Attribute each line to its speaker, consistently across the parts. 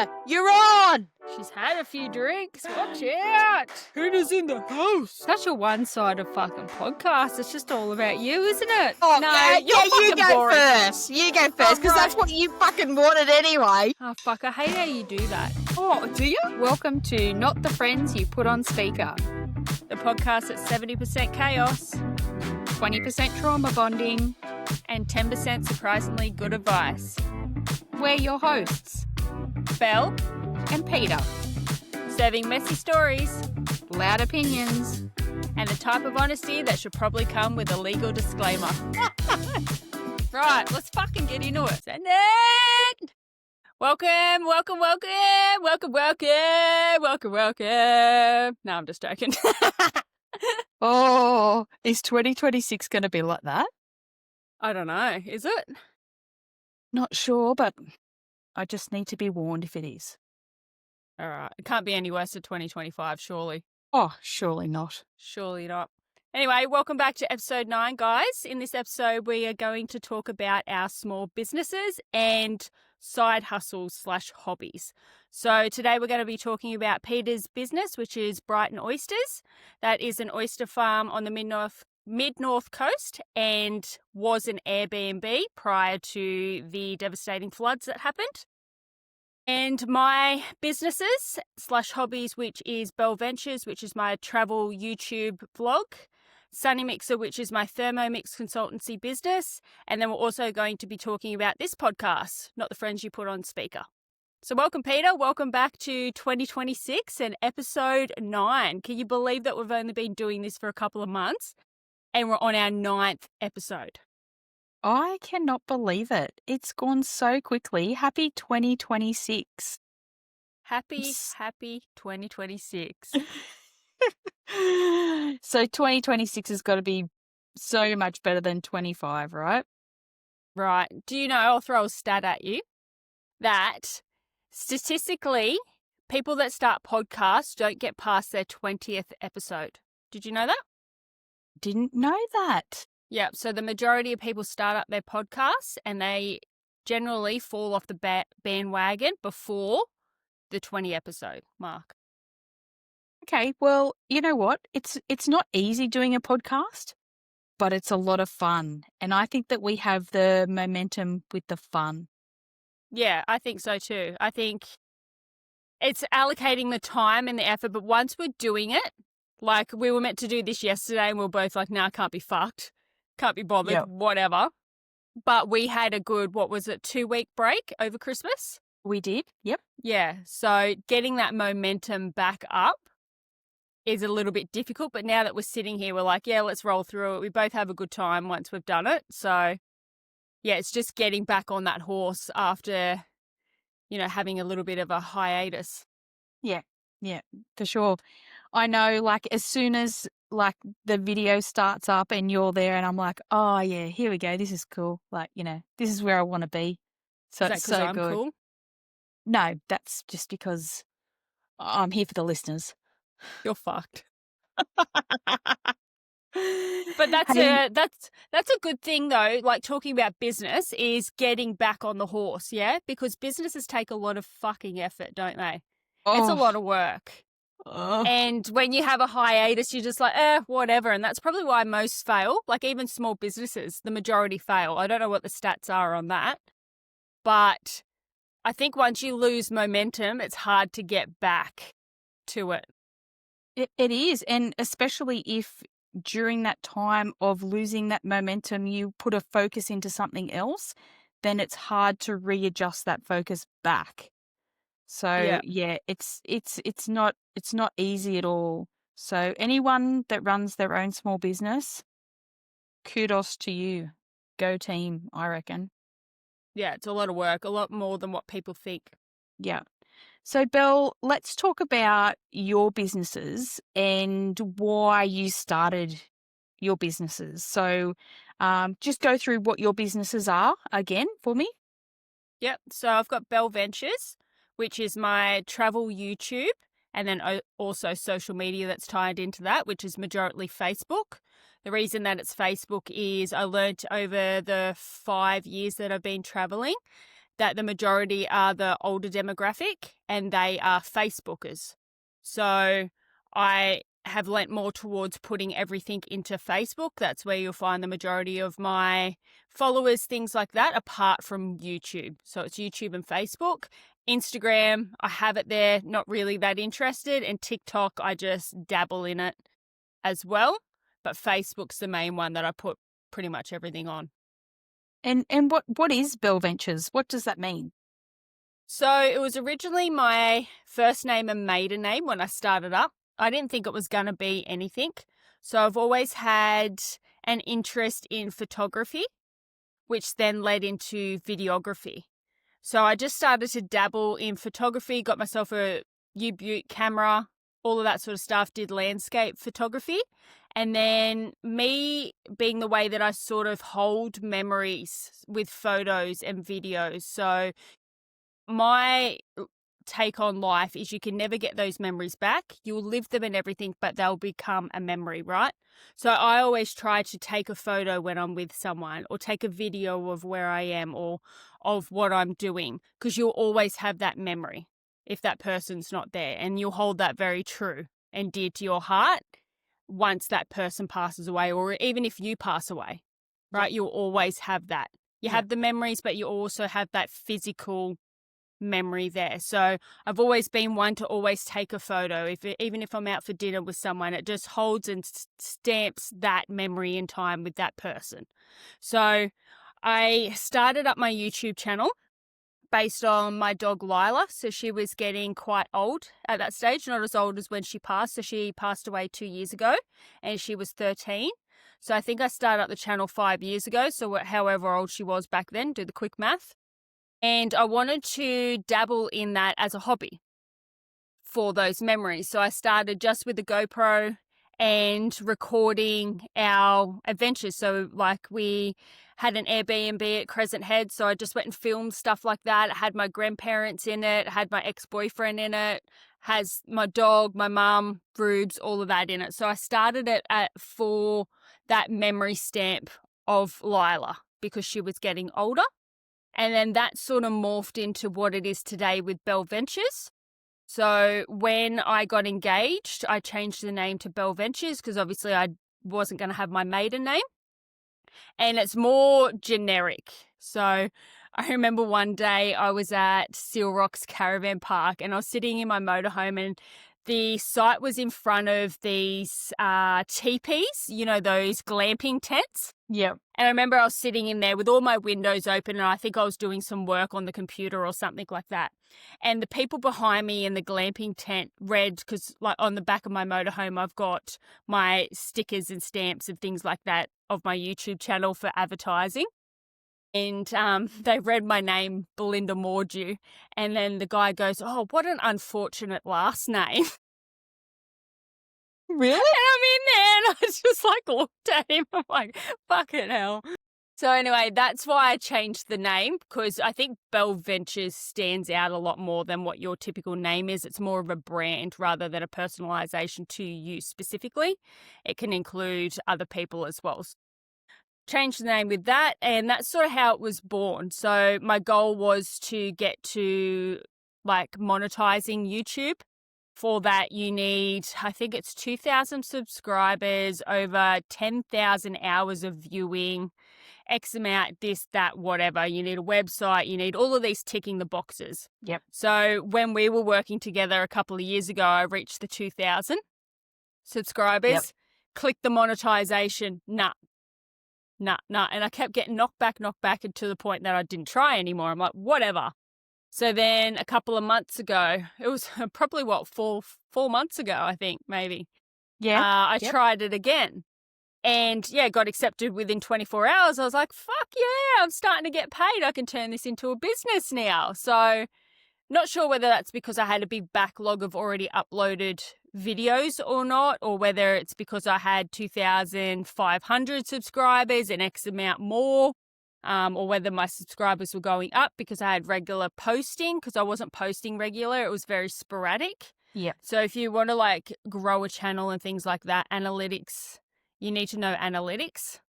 Speaker 1: Peter, you're on!
Speaker 2: She's had a few drinks. Watch out.
Speaker 1: Peter's in the house.
Speaker 2: Such a one-sided fucking podcast. It's just all about you, isn't it?
Speaker 1: Oh,
Speaker 2: no,
Speaker 1: yeah,
Speaker 2: you're
Speaker 1: you
Speaker 2: fucking
Speaker 1: go
Speaker 2: boring.
Speaker 1: first. You go first, because that's what you fucking wanted anyway.
Speaker 2: Oh, fuck. I hate how you do that.
Speaker 1: Oh, do you?
Speaker 2: Welcome to Not the Friends You Put on Speaker, the podcast that's 70% chaos, 20% trauma bonding, and 10% surprisingly good advice. We're your hosts, Belle and Peter, serving messy stories, loud opinions, and the type of honesty that should probably come with a legal disclaimer. Right, let's fucking get into it. Send it! Welcome. No, I'm just joking.
Speaker 1: Oh, is 2026 going to be like that?
Speaker 2: I don't know. Is it?
Speaker 1: Not sure, but I just need to be warned if it is.
Speaker 2: All right. It can't be any worse than 2025, surely.
Speaker 1: Oh, surely not.
Speaker 2: Surely not. Anyway, welcome back to episode 9, guys. In this episode, we are going to talk about our small businesses and side hustles / hobbies. So today we're going to be talking about Peter's business, which is Brighton Oysters. That is an oyster farm on the mid-north coast and was an Airbnb prior to the devastating floods that happened. And my businesses / hobbies, which is Belle Ventures, which is my travel YouTube vlog, Sunny Mixer, which is my Thermomix consultancy business, and then we're also going to be talking about this podcast, Not the Friends You Put on Speaker. So welcome, Peter. Welcome back to 2026 and episode 9. Can you believe that we've only been doing this for a couple of months and we're on our 9th episode?
Speaker 1: I cannot believe it. It's gone so quickly. Happy 2026.
Speaker 2: Happy 2026.
Speaker 1: So 2026 has got to be so much better than 25, right?
Speaker 2: Right. Do you know, I'll throw a stat at you, that statistically, people that start podcasts don't get past their 20th episode. Did you know that?
Speaker 1: Didn't know that.
Speaker 2: Yeah. So the majority of people start up their podcasts and they generally fall off the bandwagon before the 20 episode mark.
Speaker 1: Okay, well, you know what? It's not easy doing a podcast, but it's a lot of fun. And I think that we have the momentum with the fun.
Speaker 2: Yeah, I think so too. I think it's allocating the time and the effort, but once we're doing it, like we were meant to do this yesterday and we were both like, nah, can't be fucked. Can't be bothered,
Speaker 1: Yep.
Speaker 2: whatever. But we had a good, 2-week break over Christmas?
Speaker 1: We did, yep.
Speaker 2: Yeah, so getting that momentum back up is a little bit difficult, but now that we're sitting here, we're like, yeah, let's roll through it. We both have a good time once we've done it. So, yeah, it's just getting back on that horse after, having a little bit of a hiatus.
Speaker 1: Yeah, for sure. I know, like, as soon as, like, the video starts up and you're there and I'm like, oh, yeah, here we go. This is cool. Like, this is where I want to be. So
Speaker 2: Is that
Speaker 1: it's
Speaker 2: 'cause
Speaker 1: so
Speaker 2: I'm
Speaker 1: good.
Speaker 2: cool?
Speaker 1: No, that's just because I'm here for the listeners.
Speaker 2: You're fucked. But that's
Speaker 1: Hey,
Speaker 2: a good thing though. Like talking about business is getting back on the horse, yeah? Because businesses take a lot of fucking effort, don't they? It's a lot of work.
Speaker 1: oh,
Speaker 2: And when you have a hiatus, you're just like, whatever. And that's probably why most fail. Like even small businesses, the majority fail. I don't know what the stats are on that. But I think once you lose momentum, it's hard to get back to it.
Speaker 1: it is. And especially if during that time of losing that momentum, you put a focus into something else, then it's hard to readjust that focus back. So
Speaker 2: Yeah.
Speaker 1: it's not easy at all. So anyone that runs their own small business, kudos to you. Go team, I reckon.
Speaker 2: Yeah, it's a lot of work, a lot more than what people think.
Speaker 1: Yeah. So Belle, let's talk about your businesses and why you started your businesses. So just go through what your businesses are again for me.
Speaker 2: Yep. So I've got Belle Ventures, which is my travel YouTube, and then also social media that's tied into that, which is majority Facebook. The reason that it's Facebook is I learned over the 5 years that I've been traveling that the majority are the older demographic and they are Facebookers. So I have lent more towards putting everything into Facebook. That's where you'll find the majority of my followers, things like that, apart from YouTube. So it's YouTube and Facebook. Instagram, I have it there, not really that interested. And TikTok, I just dabble in it as well. But Facebook's the main one that I put pretty much everything on.
Speaker 1: And what is Bell Ventures? What does that mean?
Speaker 2: So it was originally my first name and maiden name when I started up. I didn't think it was going to be anything. So I've always had an interest in photography, which then led into videography. So I just started to dabble in photography, got myself a U-Butte camera, all of that sort of stuff, did landscape photography. And then me being the way that I sort of hold memories with photos and videos. So my take on life is you can never get those memories back. You'll live them and everything, but they'll become a memory, right? So I always try to take a photo when I'm with someone or take a video of where I am or of what I'm doing, because you'll always have that memory if that person's not there, and you'll hold that very true and dear to your heart once that person passes away, or even if you pass away, right? You'll always have that. You have the memories, but you also have that physical memory there. So I've always been one to always take a photo. Even if I'm out for dinner with someone, it just holds and stamps that memory in time with that person. So I started up my YouTube channel based on my dog Lila. So she was getting quite old at that stage, not as old as when she passed. So she passed away 2 years ago and she was 13. So I think I started up the channel 5 years ago. So however old she was back then, do the quick math. And I wanted to dabble in that as a hobby for those memories. So I started just with the GoPro and recording our adventures. So like we had an Airbnb at Crescent Head. So I just went and filmed stuff like that. I had my grandparents in it, had my ex-boyfriend in it, has my dog, my mum, Rubes, all of that in it. So I started it for that memory stamp of Lila because she was getting older. And then that sort of morphed into what it is today with Bell Ventures. So when I got engaged, I changed the name to Bell Ventures because obviously I wasn't going to have my maiden name. And it's more generic. So I remember one day I was at Seal Rocks Caravan Park and I was sitting in my motorhome and the site was in front of these teepees, you know, those glamping tents.
Speaker 1: Yeah.
Speaker 2: And I remember I was sitting in there with all my windows open and I think I was doing some work on the computer or something like that. And the people behind me in the glamping tent read, because like on the back of my motorhome, I've got my stickers and stamps and things like that of my YouTube channel for advertising. And they read my name, Belinda Mordew. And then the guy goes, "Oh, what an unfortunate last name."
Speaker 1: Really?
Speaker 2: And I'm in there and I just like looked at him. I'm like, fucking hell. So anyway, that's why I changed the name, because I think Bell Ventures stands out a lot more than what your typical name is. It's more of a brand rather than a personalization to you specifically. It can include other people as well. Changed the name with that, and that's sort of how it was born. So my goal was to get to like monetizing YouTube. For that, you need, I think it's 2,000 subscribers, over 10,000 hours of viewing, X amount, this, that, whatever. You need a website. You need all of these ticking the boxes.
Speaker 1: Yep.
Speaker 2: So when we were working together a couple of years ago, I reached the 2,000 subscribers.
Speaker 1: Yep.
Speaker 2: Clicked the monetization. Nah. And I kept getting knocked back, and to the point that I didn't try anymore. I'm like, whatever. So then a couple of months ago, it was probably four months ago, I think, maybe.
Speaker 1: Yeah.
Speaker 2: I tried it again and got accepted within 24 hours. I was like, fuck yeah, I'm starting to get paid. I can turn this into a business now. So not sure whether that's because I had a big backlog of already uploaded videos or not, or whether it's because I had 2,500 subscribers, an X amount more. Or whether my subscribers were going up because I had regular posting, because I wasn't posting regular. It was very sporadic.
Speaker 1: Yeah.
Speaker 2: So if you want to like grow a channel and things like that, analytics, you need to know analytics,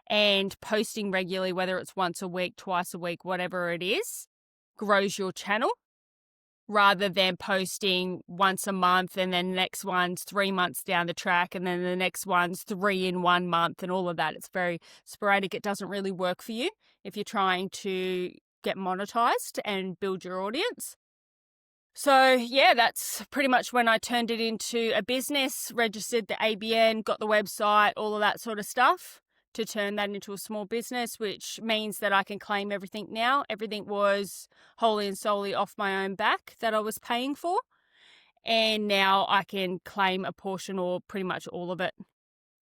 Speaker 2: and posting regularly, whether it's once a week, twice a week, whatever it is, grows your channel, rather than posting once a month and then the next one's 3 months down the track and then the next one's 3 in 1 month and all of that. It's very sporadic. It doesn't really work for you if you're trying to get monetized and build your audience. So yeah, that's pretty much when I turned it into a business, registered the ABN, got the website, all of that sort of stuff to turn that into a small business, which means that I can claim everything now. Everything was wholly and solely off my own back that I was paying for. And now I can claim a portion or pretty much all of it,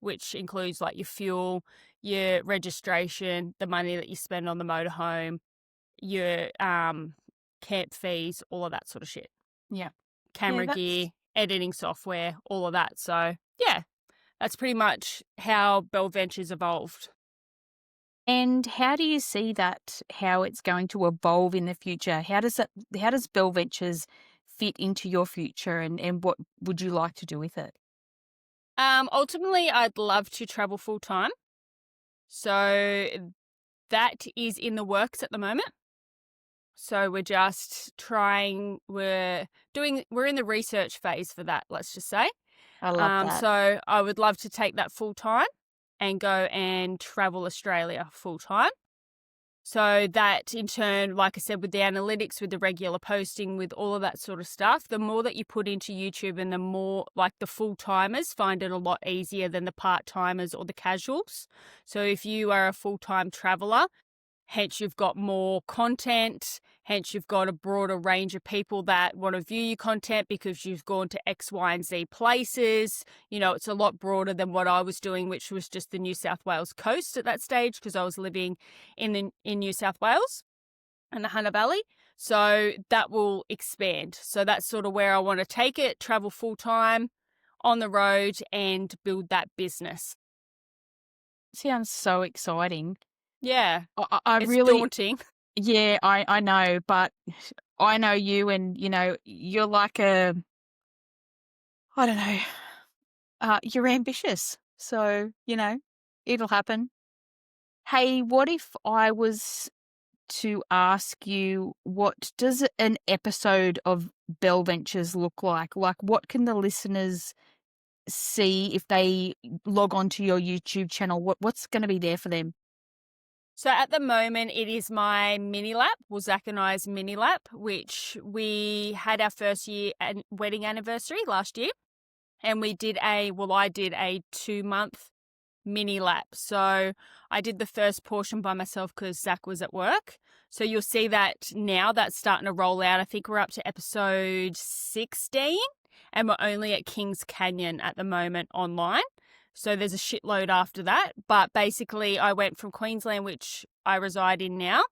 Speaker 2: which includes like your fuel, your registration, the money that you spend on the motorhome, your camp fees, all of that sort of shit.
Speaker 1: Yeah.
Speaker 2: Camera gear, editing software, all of that. So yeah, that's pretty much how Bell Ventures evolved.
Speaker 1: And how do you see that, how it's going to evolve in the future? How does Bell Ventures fit into your future, and what would you like to do with it?
Speaker 2: Ultimately, I'd love to travel full time. So that is in the works at the moment. So we're just trying, we're in the research phase for that, let's just say.
Speaker 1: I love that.
Speaker 2: So I would love to take that full time and go and travel Australia full time. So that in turn, like I said, with the analytics, with the regular posting, with all of that sort of stuff, the more that you put into YouTube and the more like the full timers find it a lot easier than the part timers or the casuals. So if you are a full time traveler, hence you've got more content, hence you've got a broader range of people that want to view your content because you've gone to X, Y, and Z places. You know, it's a lot broader than what I was doing, which was just the New South Wales coast at that stage because I was living in New South Wales and the Hunter Valley. So that will expand. So that's sort of where I want to take it, travel full time on the road and build that business.
Speaker 1: Sounds so exciting.
Speaker 2: Yeah,
Speaker 1: I
Speaker 2: it's
Speaker 1: really,
Speaker 2: daunting.
Speaker 1: yeah, I know, but I know you, and you're like I don't know, you're ambitious, so it'll happen. Hey, what if I was to ask you, what does an episode of Bell Ventures look like? Like, what can the listeners see if they log on to your YouTube channel? What's going to be there for them?
Speaker 2: So at the moment, it is my mini lap, well, Zach and I's mini lap, which we had our first year and wedding anniversary last year. And I did a 2-month mini lap. So I did the first portion by myself because Zach was at work. So you'll see that now that's starting to roll out. I think we're up to episode 16 and we're only at Kings Canyon at the moment online. So there's a shitload after that. But basically, I went from Queensland, which I reside in now,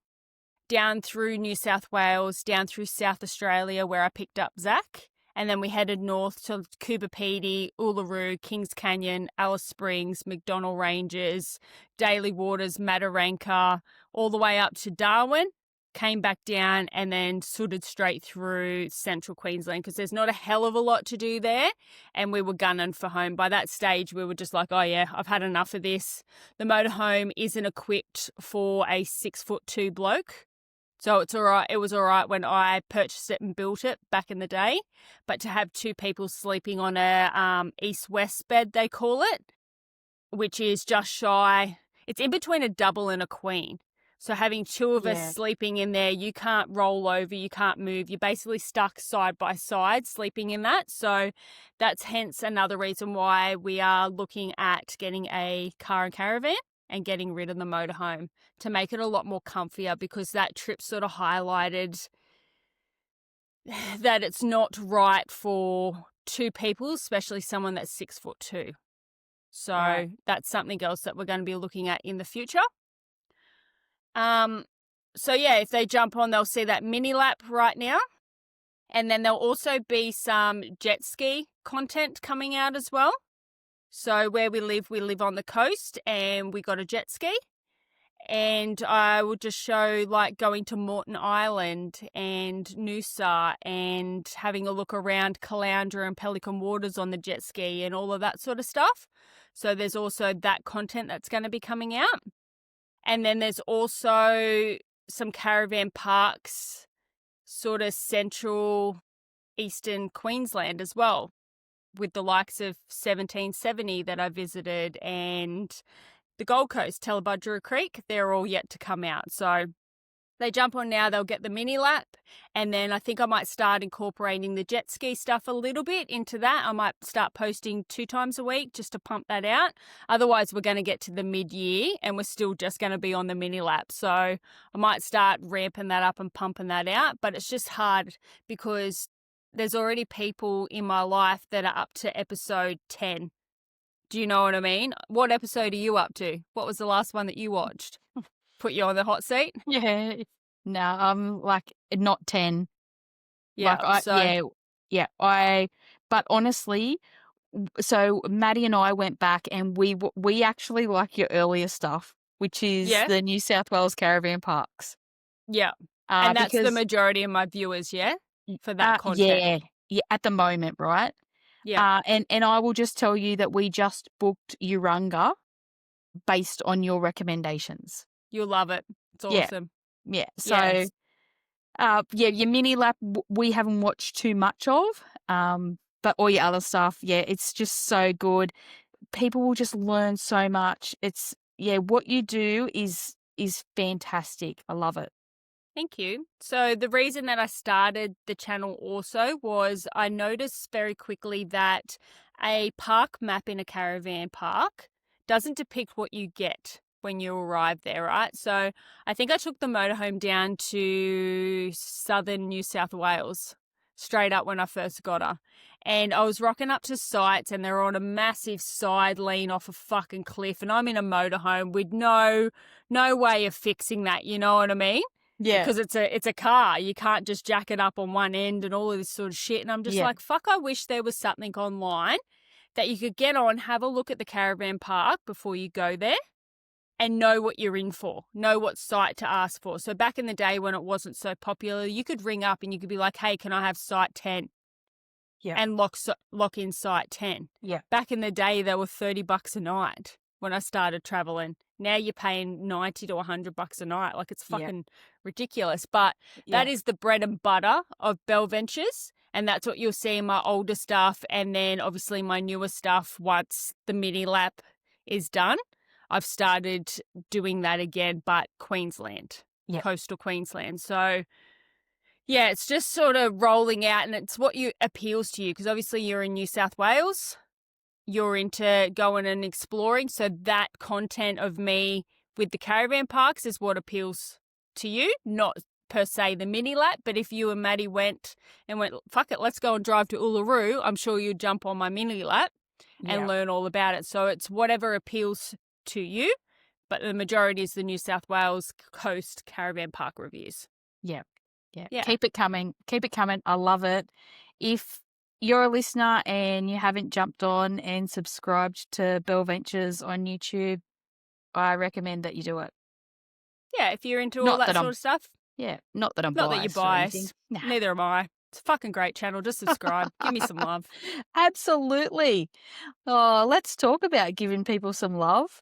Speaker 2: down through New South Wales, down through South Australia, where I picked up Zach. And then we headed north to Coober Pedy, Uluru, Kings Canyon, Alice Springs, McDonnell Ranges, Daly Waters, Mataranka, all the way up to Darwin. Came back down and then sooted straight through central Queensland because there's not a hell of a lot to do there. And we were gunning for home. By that stage, we were just like, oh yeah, I've had enough of this. The motorhome isn't equipped for a 6'2" bloke. So it's all right. It was all right when I purchased it and built it back in the day. But to have two people sleeping on a east-west bed, they call it, which is just shy. It's in between a double and a queen. So having two of us sleeping in there, you can't roll over, you can't move. You're basically stuck side by side sleeping in that. So that's hence another reason why we are looking at getting a car and caravan and getting rid of the motorhome to make it a lot more comfier, because that trip sort of highlighted that it's not right for two people, especially someone that's 6'2". So that's something else that we're going to be looking at in the future. So yeah, if they jump on, they'll see that mini lap right now. And then there'll also be some jet ski content coming out as well. So where we live on the coast and we got a jet ski. And I will just show like going to Moreton Island and Noosa and having a look around Caloundra and Pelican Waters on the jet ski and all of that sort of stuff. So there's also that content that's going to be coming out. And then there's also some caravan parks sort of central eastern Queensland as well, with the likes of 1770 that I visited and the Gold Coast, Tellabudgera Creek. They're all yet to come out. So they jump on now, they'll get the mini lap. And then I think I might start incorporating the jet ski stuff a little bit into that. I might start posting 2 times a week just to pump that out. Otherwise, we're going to get to the mid-year and we're still just going to be on the mini lap. So I might start ramping that up and pumping that out. But it's just hard because there's already people in my life that are up to episode 10. Do you know what I mean? What episode are you up to? What was the last one that you watched? Put you on the hot seat?
Speaker 1: Yeah. No, like not 10.
Speaker 2: Yeah.
Speaker 1: Like
Speaker 2: So
Speaker 1: but honestly, so Maddie and I went back and we actually like your earlier stuff, which is
Speaker 2: yeah,
Speaker 1: the New South Wales caravan parks.
Speaker 2: yeah. And that's the
Speaker 1: Because
Speaker 2: majority of my viewers, yeah? For that
Speaker 1: yeah,
Speaker 2: content.
Speaker 1: at the moment, right?
Speaker 2: Yeah.
Speaker 1: And I will just tell you that we just booked Urunga based on your recommendations.
Speaker 2: You'll love it. It's
Speaker 1: Yeah.
Speaker 2: awesome.
Speaker 1: Yeah. So,
Speaker 2: Yes.
Speaker 1: your mini lap we haven't watched too much of, but all your other stuff, yeah, it's just so good. People will just learn so much. It's what you do is fantastic. I love it.
Speaker 2: Thank you. So the reason that I started the channel also was I noticed very quickly that a park map in a caravan park doesn't depict what you get when you arrive there, right? So I think I took the motorhome down to southern New South Wales straight up when I first got her. And I was rocking up to sites and they're on a massive side lean off a fucking cliff and I'm in a motorhome with no way of fixing that, you know what I mean?
Speaker 1: Yeah.
Speaker 2: Because it's a car. You can't just jack it up on one end and all of this sort of shit. And I'm just
Speaker 1: Yeah.
Speaker 2: like, fuck, I wish there was something online that you could get on, have a look at the caravan park before you go there and know what you're in for, know what site to ask for. So back in the day when it wasn't so popular, you could ring up and you could be like, hey, can I have site 10?
Speaker 1: Yeah.
Speaker 2: And lock in site 10.
Speaker 1: Yeah.
Speaker 2: Back in the day, they were $30 a night when I started traveling. Now you're paying $90 to $100 a night. Like, it's fucking ridiculous. But that is the bread and butter of Bell Ventures. And that's what you'll see in my older stuff. And then obviously my newer stuff, once the mini lap is done, I've started doing that again, but Queensland, coastal Queensland. So yeah, it's just sort of rolling out and it's what appeals to you because obviously you're in New South Wales. You're into going and exploring. So that content of me with the caravan parks is what appeals to you, not per se the mini lap. But if you and Maddie went, fuck it, let's go and drive to Uluru, I'm sure you'd jump on my mini lap and learn all about it. So it's whatever appeals to you. But the majority is the New South Wales coast caravan park reviews.
Speaker 1: Yeah. Keep it coming. I love it. If you're a listener and you haven't jumped on and subscribed to Bell Ventures on YouTube, I recommend that you do it.
Speaker 2: Yeah, if you're into all that sort of stuff.
Speaker 1: Yeah, not that I'm
Speaker 2: Not
Speaker 1: biased.
Speaker 2: that you're biased. Nah. Neither am I. It's a fucking great channel. Just subscribe. Give me some love.
Speaker 1: Absolutely. Oh, let's talk about giving people some love.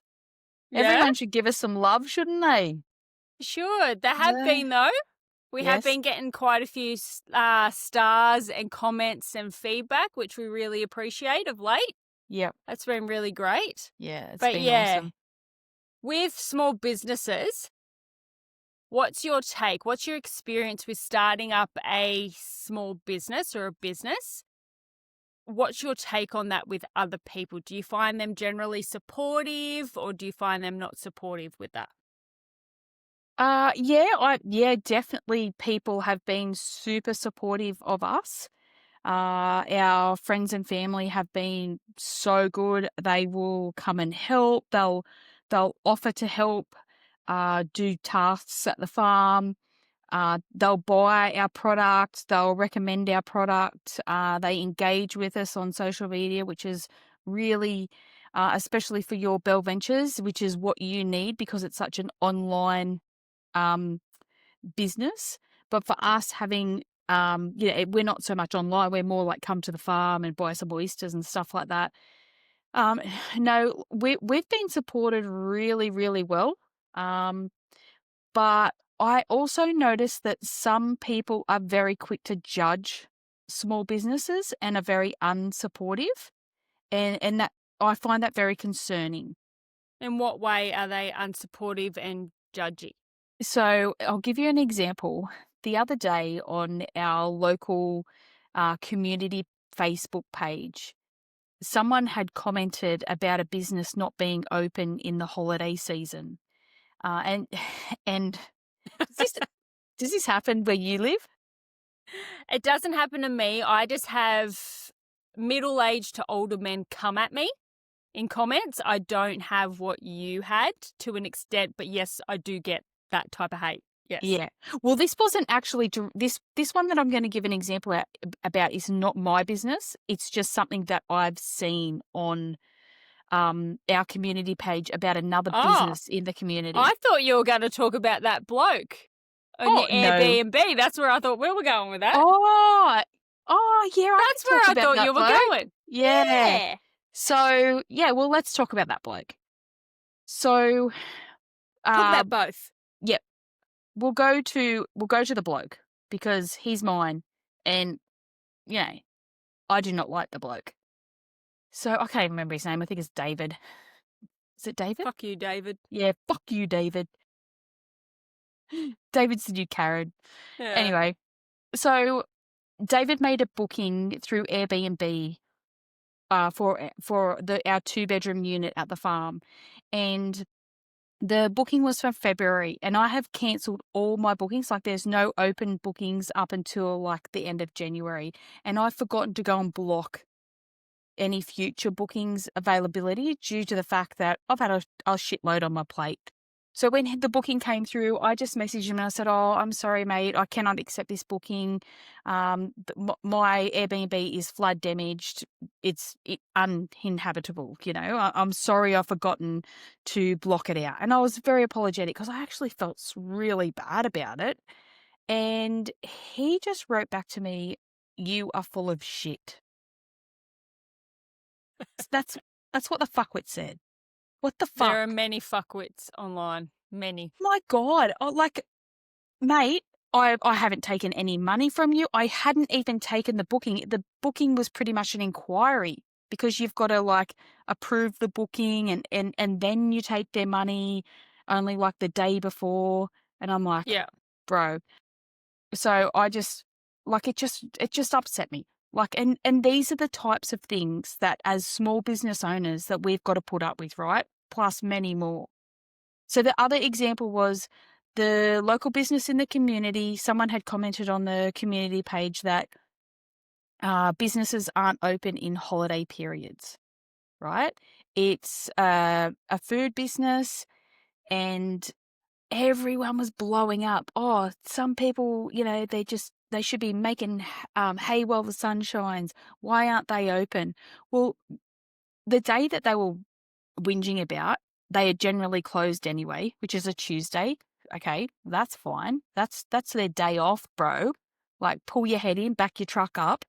Speaker 2: Yeah?
Speaker 1: Everyone should give us some love, shouldn't they?
Speaker 2: Sure. There have been, though. We have been getting quite a few stars and comments and feedback, which we really appreciate of late.
Speaker 1: Yep.
Speaker 2: That's been really great.
Speaker 1: Yeah, it's been awesome.
Speaker 2: With small businesses, what's your take? What's your experience with starting up a small business or a business? What's your take on that with other people? Do you find them generally supportive or do you find them not supportive with that?
Speaker 1: Definitely people have been super supportive of us. Our friends and family have been so good. They will come and help. They'll offer to help, do tasks at the farm. They'll buy our product. They'll recommend our product. They engage with us on social media, which is really, especially for your Bell Ventures, which is what you need because it's such an online business. But for us having, we're not so much online. We're more like come to the farm and buy some oysters and stuff like that. No, we've been supported really, really well. But I also noticed that some people are very quick to judge small businesses and are very unsupportive, and that I find that very concerning.
Speaker 2: In what way are they unsupportive and judgy?
Speaker 1: So I'll give you an example. The other day on our local community Facebook page, someone had commented about a business not being open in the holiday season, and and does this does this happen where you live?
Speaker 2: It doesn't happen to me. I just have middle-aged to older men come at me in comments. I don't have what you had to an extent, but yes, I do get that type of hate. Yes.
Speaker 1: Yeah. Well, this wasn't actually this one that I'm going to give an example about is not my business. It's just something that I've seen on our community page about another
Speaker 2: Oh,
Speaker 1: business in the community.
Speaker 2: I thought you were going to talk about that bloke on
Speaker 1: Oh,
Speaker 2: your
Speaker 1: no.
Speaker 2: Airbnb. That's where I thought we were going with that.
Speaker 1: Oh, yeah. I
Speaker 2: That's
Speaker 1: can
Speaker 2: where
Speaker 1: talk
Speaker 2: I
Speaker 1: about
Speaker 2: thought
Speaker 1: that
Speaker 2: you were
Speaker 1: bloke.
Speaker 2: going.
Speaker 1: Yeah. So yeah, well, let's talk about that bloke. So
Speaker 2: Talk about both.
Speaker 1: Yep. We'll go to the bloke because he's mine, and you know I do not like the bloke. So I can't even remember his name. I think it's David. Is it David?
Speaker 2: Fuck you, David.
Speaker 1: Yeah, fuck you, David. David's the new Karen.
Speaker 2: Yeah.
Speaker 1: Anyway, so David made a booking through Airbnb for our 2-bedroom unit at the farm, and the booking was for February, and I have cancelled all my bookings. Like, there's no open bookings up until like the end of January, and I've forgotten to go and block any future bookings availability due to the fact that I've had a shitload on my plate. So when the booking came through, I just messaged him and I said, "Oh, I'm sorry, mate. I cannot accept this booking. My Airbnb is flood damaged. It's uninhabitable. I'm sorry. I've forgotten to block it out." And I was very apologetic because I actually felt really bad about it. And he just wrote back to me, "You are full of shit." That's what the fuckwit said. What the fuck?
Speaker 2: There are many fuckwits online. Many.
Speaker 1: My God. Mate, I haven't taken any money from you. I hadn't even taken the booking. The booking was pretty much an inquiry because you've got to approve the booking and then you take their money only the day before. And I'm like,
Speaker 2: yeah,
Speaker 1: bro. So I just it just upset me. And these are the types of things that as small business owners that we've got to put up with, right? Plus many more. So the other example was the local business in the community. Someone had commented on the community page that businesses aren't open in holiday periods, right? It's a food business and everyone was blowing up. Oh, some people, they should be making hay while the sun shines. Why aren't they open? Well, the day that they were whinging about, they are generally closed anyway, which is a Tuesday. Okay, that's fine. That's their day off, bro. Pull your head in, back your truck up.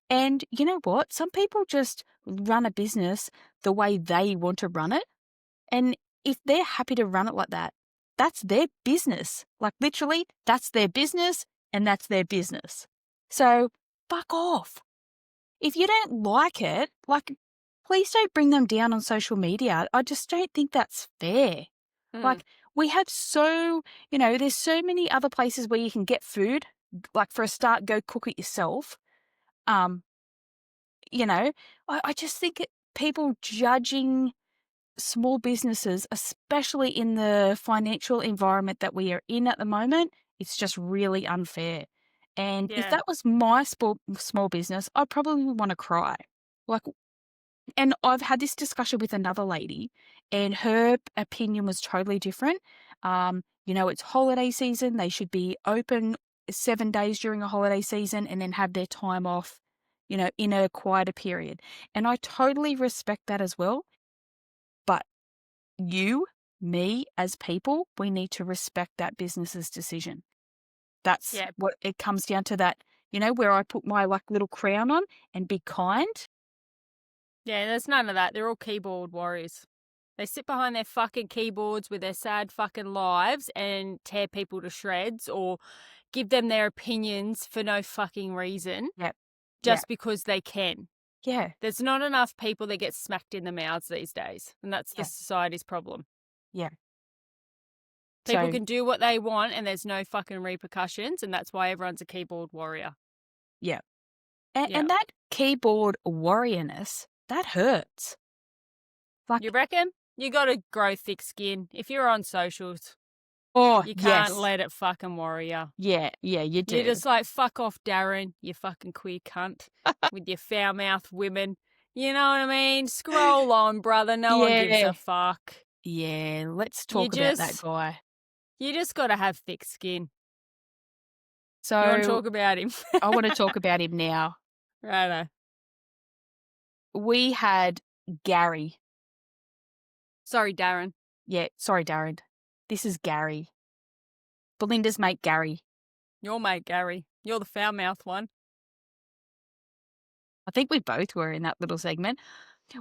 Speaker 1: And you know what? Some people just run a business the way they want to run it. And if they're happy to run it like that, that's their business. Literally, that's their business and that's their business. So fuck off. If you don't like it, please don't bring them down on social media. I just don't think that's fair. We have there's so many other places where you can get food. For a start, go cook it yourself. I just think people judging small businesses, especially in the financial environment that we are in at the moment, it's just really unfair. And if that was my small business, I'd probably want to cry. And I've had this discussion with another lady, and her opinion was totally different. It's holiday season. They should be open 7 days during a holiday season and then have their time off, in a quieter period. And I totally respect that as well. But me, as people, we need to respect that business's decision. That's what it comes down to, that, where I put my little crown on and be kind.
Speaker 2: Yeah, there's none of that. They're all keyboard warriors. They sit behind their fucking keyboards with their sad fucking lives and tear people to shreds or give them their opinions for no fucking reason
Speaker 1: Yep.
Speaker 2: just because they can.
Speaker 1: Yeah.
Speaker 2: There's not enough people that get smacked in the mouths these days, and that's the
Speaker 1: Yeah.
Speaker 2: society's problem.
Speaker 1: Yeah.
Speaker 2: People
Speaker 1: So,
Speaker 2: can do what they want and there's no fucking repercussions, and that's why everyone's a keyboard warrior.
Speaker 1: yeah.
Speaker 2: Yeah.
Speaker 1: And that keyboard warriorness, that hurts. Like,
Speaker 2: You reckon? You got to grow thick skin. If you're on socials,
Speaker 1: oh,
Speaker 2: you can't
Speaker 1: yes.
Speaker 2: let it fucking worry you.
Speaker 1: Yeah, you do.
Speaker 2: You're just like, fuck off, Darren, you fucking queer cunt, with your foul-mouthed women. You know what I mean? Scroll on, brother. No one gives
Speaker 1: Yeah.
Speaker 2: a fuck.
Speaker 1: Yeah, let's talk about that
Speaker 2: just-
Speaker 1: guy.
Speaker 2: You just got to have thick skin.
Speaker 1: So,
Speaker 2: You want to talk about him?
Speaker 1: I want to talk about him now.
Speaker 2: Righto.
Speaker 1: We had Gary.
Speaker 2: Sorry, Darren.
Speaker 1: Yeah, sorry, Darren. This is Gary. Belinda's mate, Gary.
Speaker 2: Your mate, Gary. You're the foul-mouthed one.
Speaker 1: I think we both were in that little segment.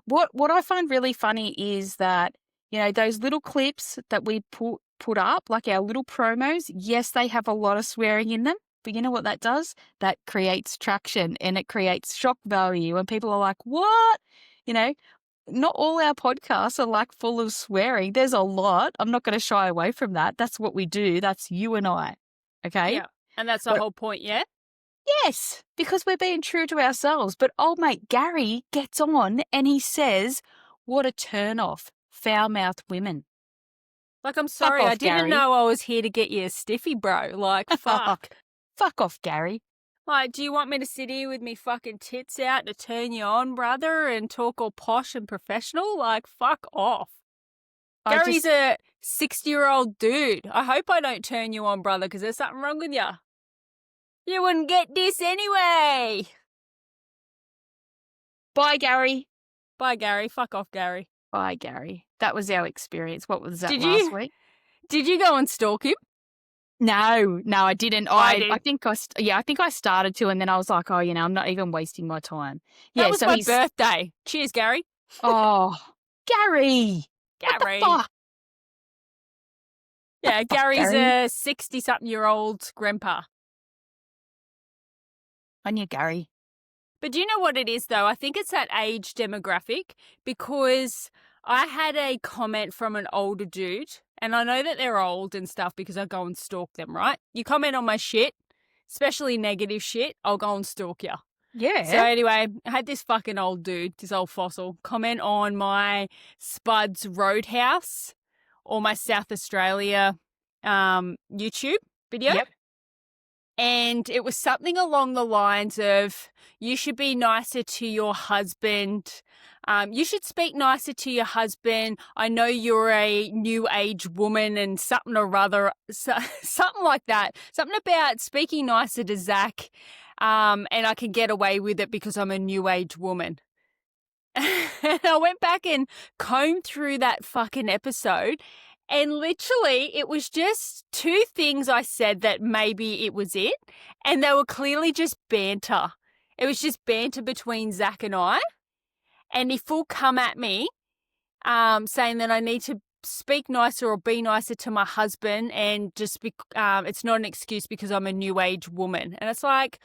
Speaker 1: What I find really funny is that, you know, those little clips that we put up, like our little promos, yes, they have a lot of swearing in them, but you know what that does? That creates traction and it creates shock value, and people are like, what? You know, not all our podcasts are like full of swearing. There's a lot. I'm not going to shy away from that. That's what we do. That's you and I. Okay?
Speaker 2: Yeah. And that's the
Speaker 1: But-
Speaker 2: whole point, yeah?
Speaker 1: Yes, because we're being true to ourselves. But old mate Gary gets on and he says, what a turn off. Foul-mouthed women.
Speaker 2: Like, I'm sorry,
Speaker 1: off,
Speaker 2: I didn't
Speaker 1: Gary.
Speaker 2: know I was here to get you a stiffy, bro. Like, fuck.
Speaker 1: Fuck off, Gary.
Speaker 2: Like, do you want me to sit here with me fucking tits out to turn you on, brother, and talk all posh and professional? Like, fuck off.
Speaker 1: I
Speaker 2: Gary's
Speaker 1: just-
Speaker 2: a 60-year-old dude. I hope I don't turn you on, brother, because there's something wrong with you. You wouldn't get this anyway.
Speaker 1: Bye, Gary.
Speaker 2: Bye, Gary. Fuck off, Gary.
Speaker 1: Bye, Gary. That was our experience. What was that
Speaker 2: Did
Speaker 1: last
Speaker 2: you?
Speaker 1: week?
Speaker 2: Did you go and stalk him?
Speaker 1: No, I didn't.
Speaker 2: I did.
Speaker 1: I think I think I started to, and then I was like, oh, you know, I'm not even wasting my time.
Speaker 2: That
Speaker 1: Yeah,
Speaker 2: was
Speaker 1: so
Speaker 2: my
Speaker 1: he's
Speaker 2: birthday. Cheers, Gary.
Speaker 1: oh, Gary. What the
Speaker 2: Gary.
Speaker 1: fuck?
Speaker 2: Yeah,
Speaker 1: fuck,
Speaker 2: Gary's
Speaker 1: Gary?
Speaker 2: a 60-something-year-old grandpa.
Speaker 1: I knew Gary.
Speaker 2: But do you know what it is, though? I think it's that age demographic, because I had a comment from an older dude, and I know that they're old and stuff because I go and stalk them, right? You comment on my shit, especially negative shit, I'll go and stalk you.
Speaker 1: Yeah.
Speaker 2: So anyway, I had this fucking old dude, this old fossil, comment on my Spuds Roadhouse or my South Australia YouTube video.
Speaker 1: Yep.
Speaker 2: And it was something along the lines of, you should be nicer to your husband. You should speak nicer to your husband. I know you're a new age woman and something or other, something like that. Something about speaking nicer to Zach. And I can get away with it because I'm a new age woman. And I went back and combed through that fucking episode. And literally, it was just two things I said that maybe it was it. And they were clearly just banter. It was just banter between Zach and I. And he full come at me saying that I need to speak nicer or be nicer to my husband. And just it's not an excuse because I'm a new age woman. And it's like,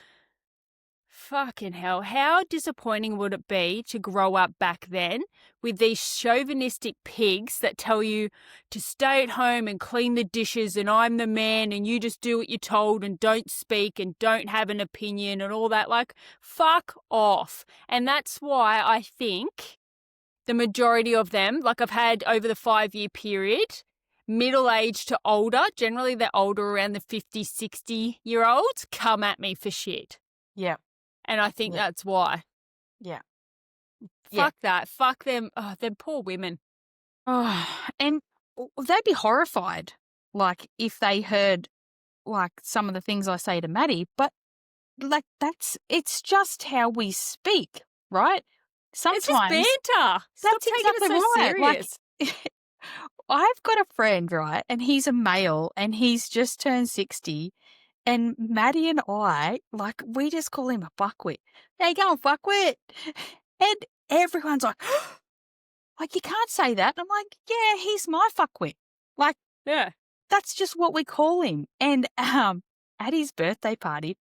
Speaker 2: fucking hell, how disappointing would it be to grow up back then with these chauvinistic pigs that tell you to stay at home and clean the dishes and I'm the man and you just do what you're told and don't speak and don't have an opinion and all that. Like, fuck off. And that's why I think the majority of them, like I've had over the 5-year period, middle-aged to older, generally they're older, around the 50, 60-year-olds, come at me for shit.
Speaker 1: Yeah.
Speaker 2: And I think
Speaker 1: Yeah.
Speaker 2: that's why.
Speaker 1: Yeah.
Speaker 2: Fuck that. Fuck them. Oh, them poor women.
Speaker 1: Oh, and they'd be horrified, like, if they heard, like, some of the things I say to Maddie. But, like, it's just how we speak, right? Sometimes
Speaker 2: It's just banter. Stop
Speaker 1: that's
Speaker 2: taking
Speaker 1: exactly
Speaker 2: it so
Speaker 1: right.
Speaker 2: serious.
Speaker 1: Like, I've got a friend, right, and he's a male, and he's just turned 60, and Maddie and I, like, we just call him a fuckwit. How you going, fuckwit? And everyone's like, Like, you can't say that. I'm like, yeah, he's my fuckwit. Like,
Speaker 2: Yeah.
Speaker 1: that's just what we call him. And at his birthday party,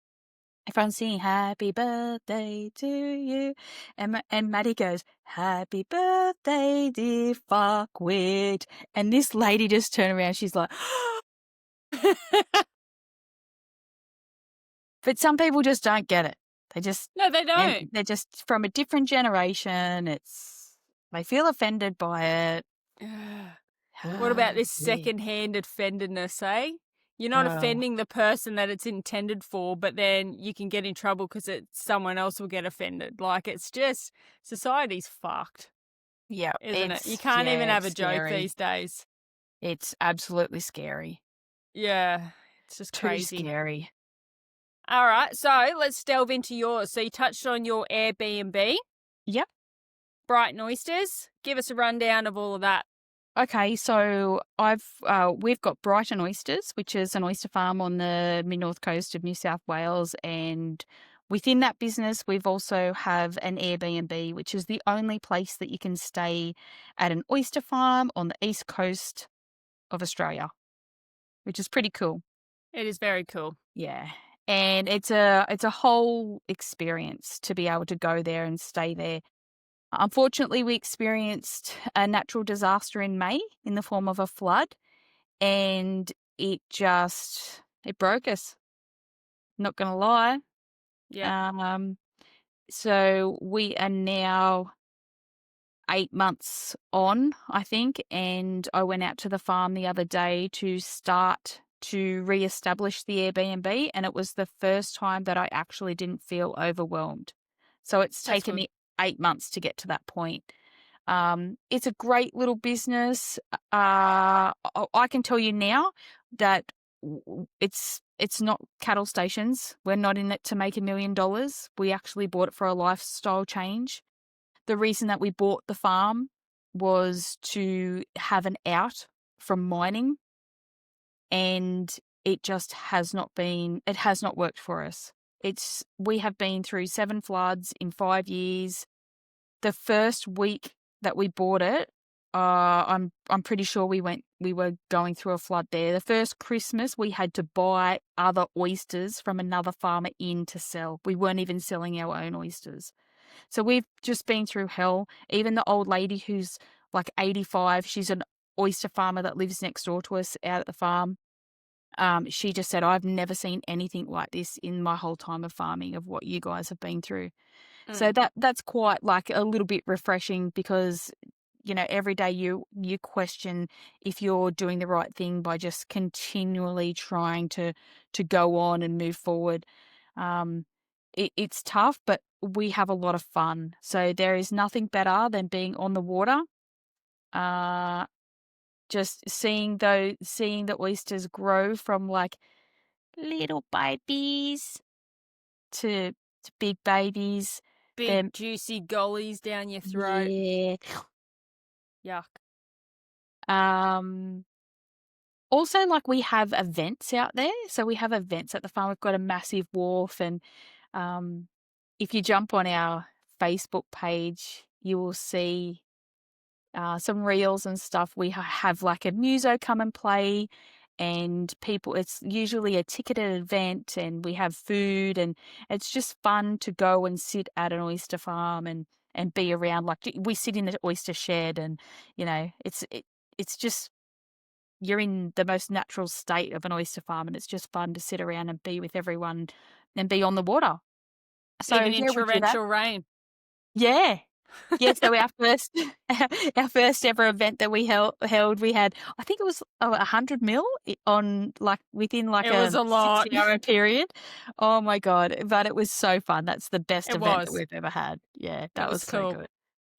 Speaker 1: everyone's singing "Happy Birthday to you," and Maddie goes, "Happy birthday, dear fuckwit," and this lady just turned around. She's like, but some people just don't get it. They just
Speaker 2: No, they don't.
Speaker 1: they're just from a different generation. They feel offended by it.
Speaker 2: What about this
Speaker 1: Yeah.
Speaker 2: second-hand offendedness, eh? You're not
Speaker 1: Oh,
Speaker 2: offending the person that it's intended for, but then you can get in trouble because someone else will get offended. Like, it's just, society's fucked,
Speaker 1: yeah,
Speaker 2: isn't it? You can't even have
Speaker 1: it's
Speaker 2: a joke
Speaker 1: scary.
Speaker 2: these days.
Speaker 1: It's absolutely scary.
Speaker 2: Yeah, it's just
Speaker 1: Too
Speaker 2: crazy.
Speaker 1: scary.
Speaker 2: All right, so let's delve into yours. So you touched on your Airbnb,
Speaker 1: Yep.
Speaker 2: Brighton Oysters. Give us a rundown of all of that.
Speaker 1: Okay, so we've got Brighton Oysters, which is an oyster farm on the mid-north coast of New South Wales, and within that business, we've also have an Airbnb, which is the only place that you can stay at an oyster farm on the east coast of Australia, which is pretty cool.
Speaker 2: It is very cool.
Speaker 1: Yeah, and it's a whole experience to be able to go there and stay there. Unfortunately, we experienced a natural disaster in May in the form of a flood, and it broke us. Not going to lie.
Speaker 2: Yeah.
Speaker 1: So we are now 8 months on, I think, and I went out to the farm the other day to start to reestablish the Airbnb, and it was the first time that I actually didn't feel overwhelmed. So it's
Speaker 2: That's
Speaker 1: taken
Speaker 2: good.
Speaker 1: me 8 months to get to that point. It's a great little business. I can tell you now that it's not cattle stations. We're not in it to make $1 million. We actually bought it for a lifestyle change. The reason that we bought the farm was to have an out from mining, and it just has not worked for us. We have been through 7 floods in 5 years. The first week that we bought it, I'm pretty sure we were going through a flood there. The first Christmas, we had to buy other oysters from another farmer in to sell. We weren't even selling our own oysters. So we've just been through hell. Even the old lady who's like 85, she's an oyster farmer that lives next door to us out at the farm. She just said, "I've never seen anything like this in my whole time of farming of what you guys have been through." So that's quite like a little bit refreshing because, every day you question if you're doing the right thing by just continually trying to go on and move forward. It's tough, but we have a lot of fun. So there is nothing better than being on the water. Just seeing the oysters grow from like little babies to big babies.
Speaker 2: Big, juicy gollies down your throat.
Speaker 1: Yeah.
Speaker 2: Yuck.
Speaker 1: Also, like, we have events out there. So we have events at the farm. We've got a massive wharf, and if you jump on our Facebook page, you will see some reels and stuff. We have like a muso come and play, and it's usually a ticketed event, and we have food, and it's just fun to go and sit at an oyster farm and be around. Like, we sit in the oyster shed, and it's just, you're in the most natural state of an oyster farm, and it's just fun to sit around and be with everyone and be on the water. So
Speaker 2: Even in
Speaker 1: yeah, we do that.
Speaker 2: torrential rain.
Speaker 1: Yeah. Yeah, so our first ever event that we held, we had, I think it was 100 mil on, like, within like
Speaker 2: It was a lot.
Speaker 1: 6-hour period. Oh my God. But it was so fun. That's the best
Speaker 2: It
Speaker 1: event that
Speaker 2: was.
Speaker 1: we've ever had. Yeah, that was so
Speaker 2: cool.
Speaker 1: good.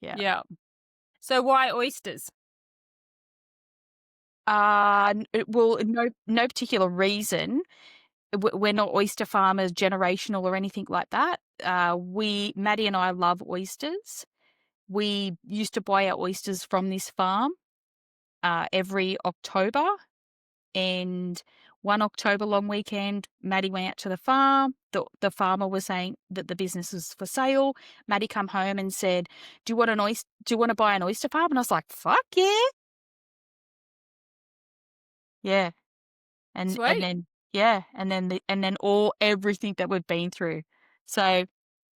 Speaker 1: Yeah.
Speaker 2: Yeah. So why oysters?
Speaker 1: Well, no particular reason. We're not oyster farmers, generational or anything like that. Maddie and I love oysters. We used to buy our oysters from this farm every October, and one October long weekend, Maddie went out to the farm. The farmer was saying that the business was for sale. Maddie come home and said, "Do you want an oyster? Do you want to buy an oyster farm?" And I was like, "Fuck yeah, yeah." And
Speaker 2: Sweet.
Speaker 1: then yeah, and then all everything that we've been through. So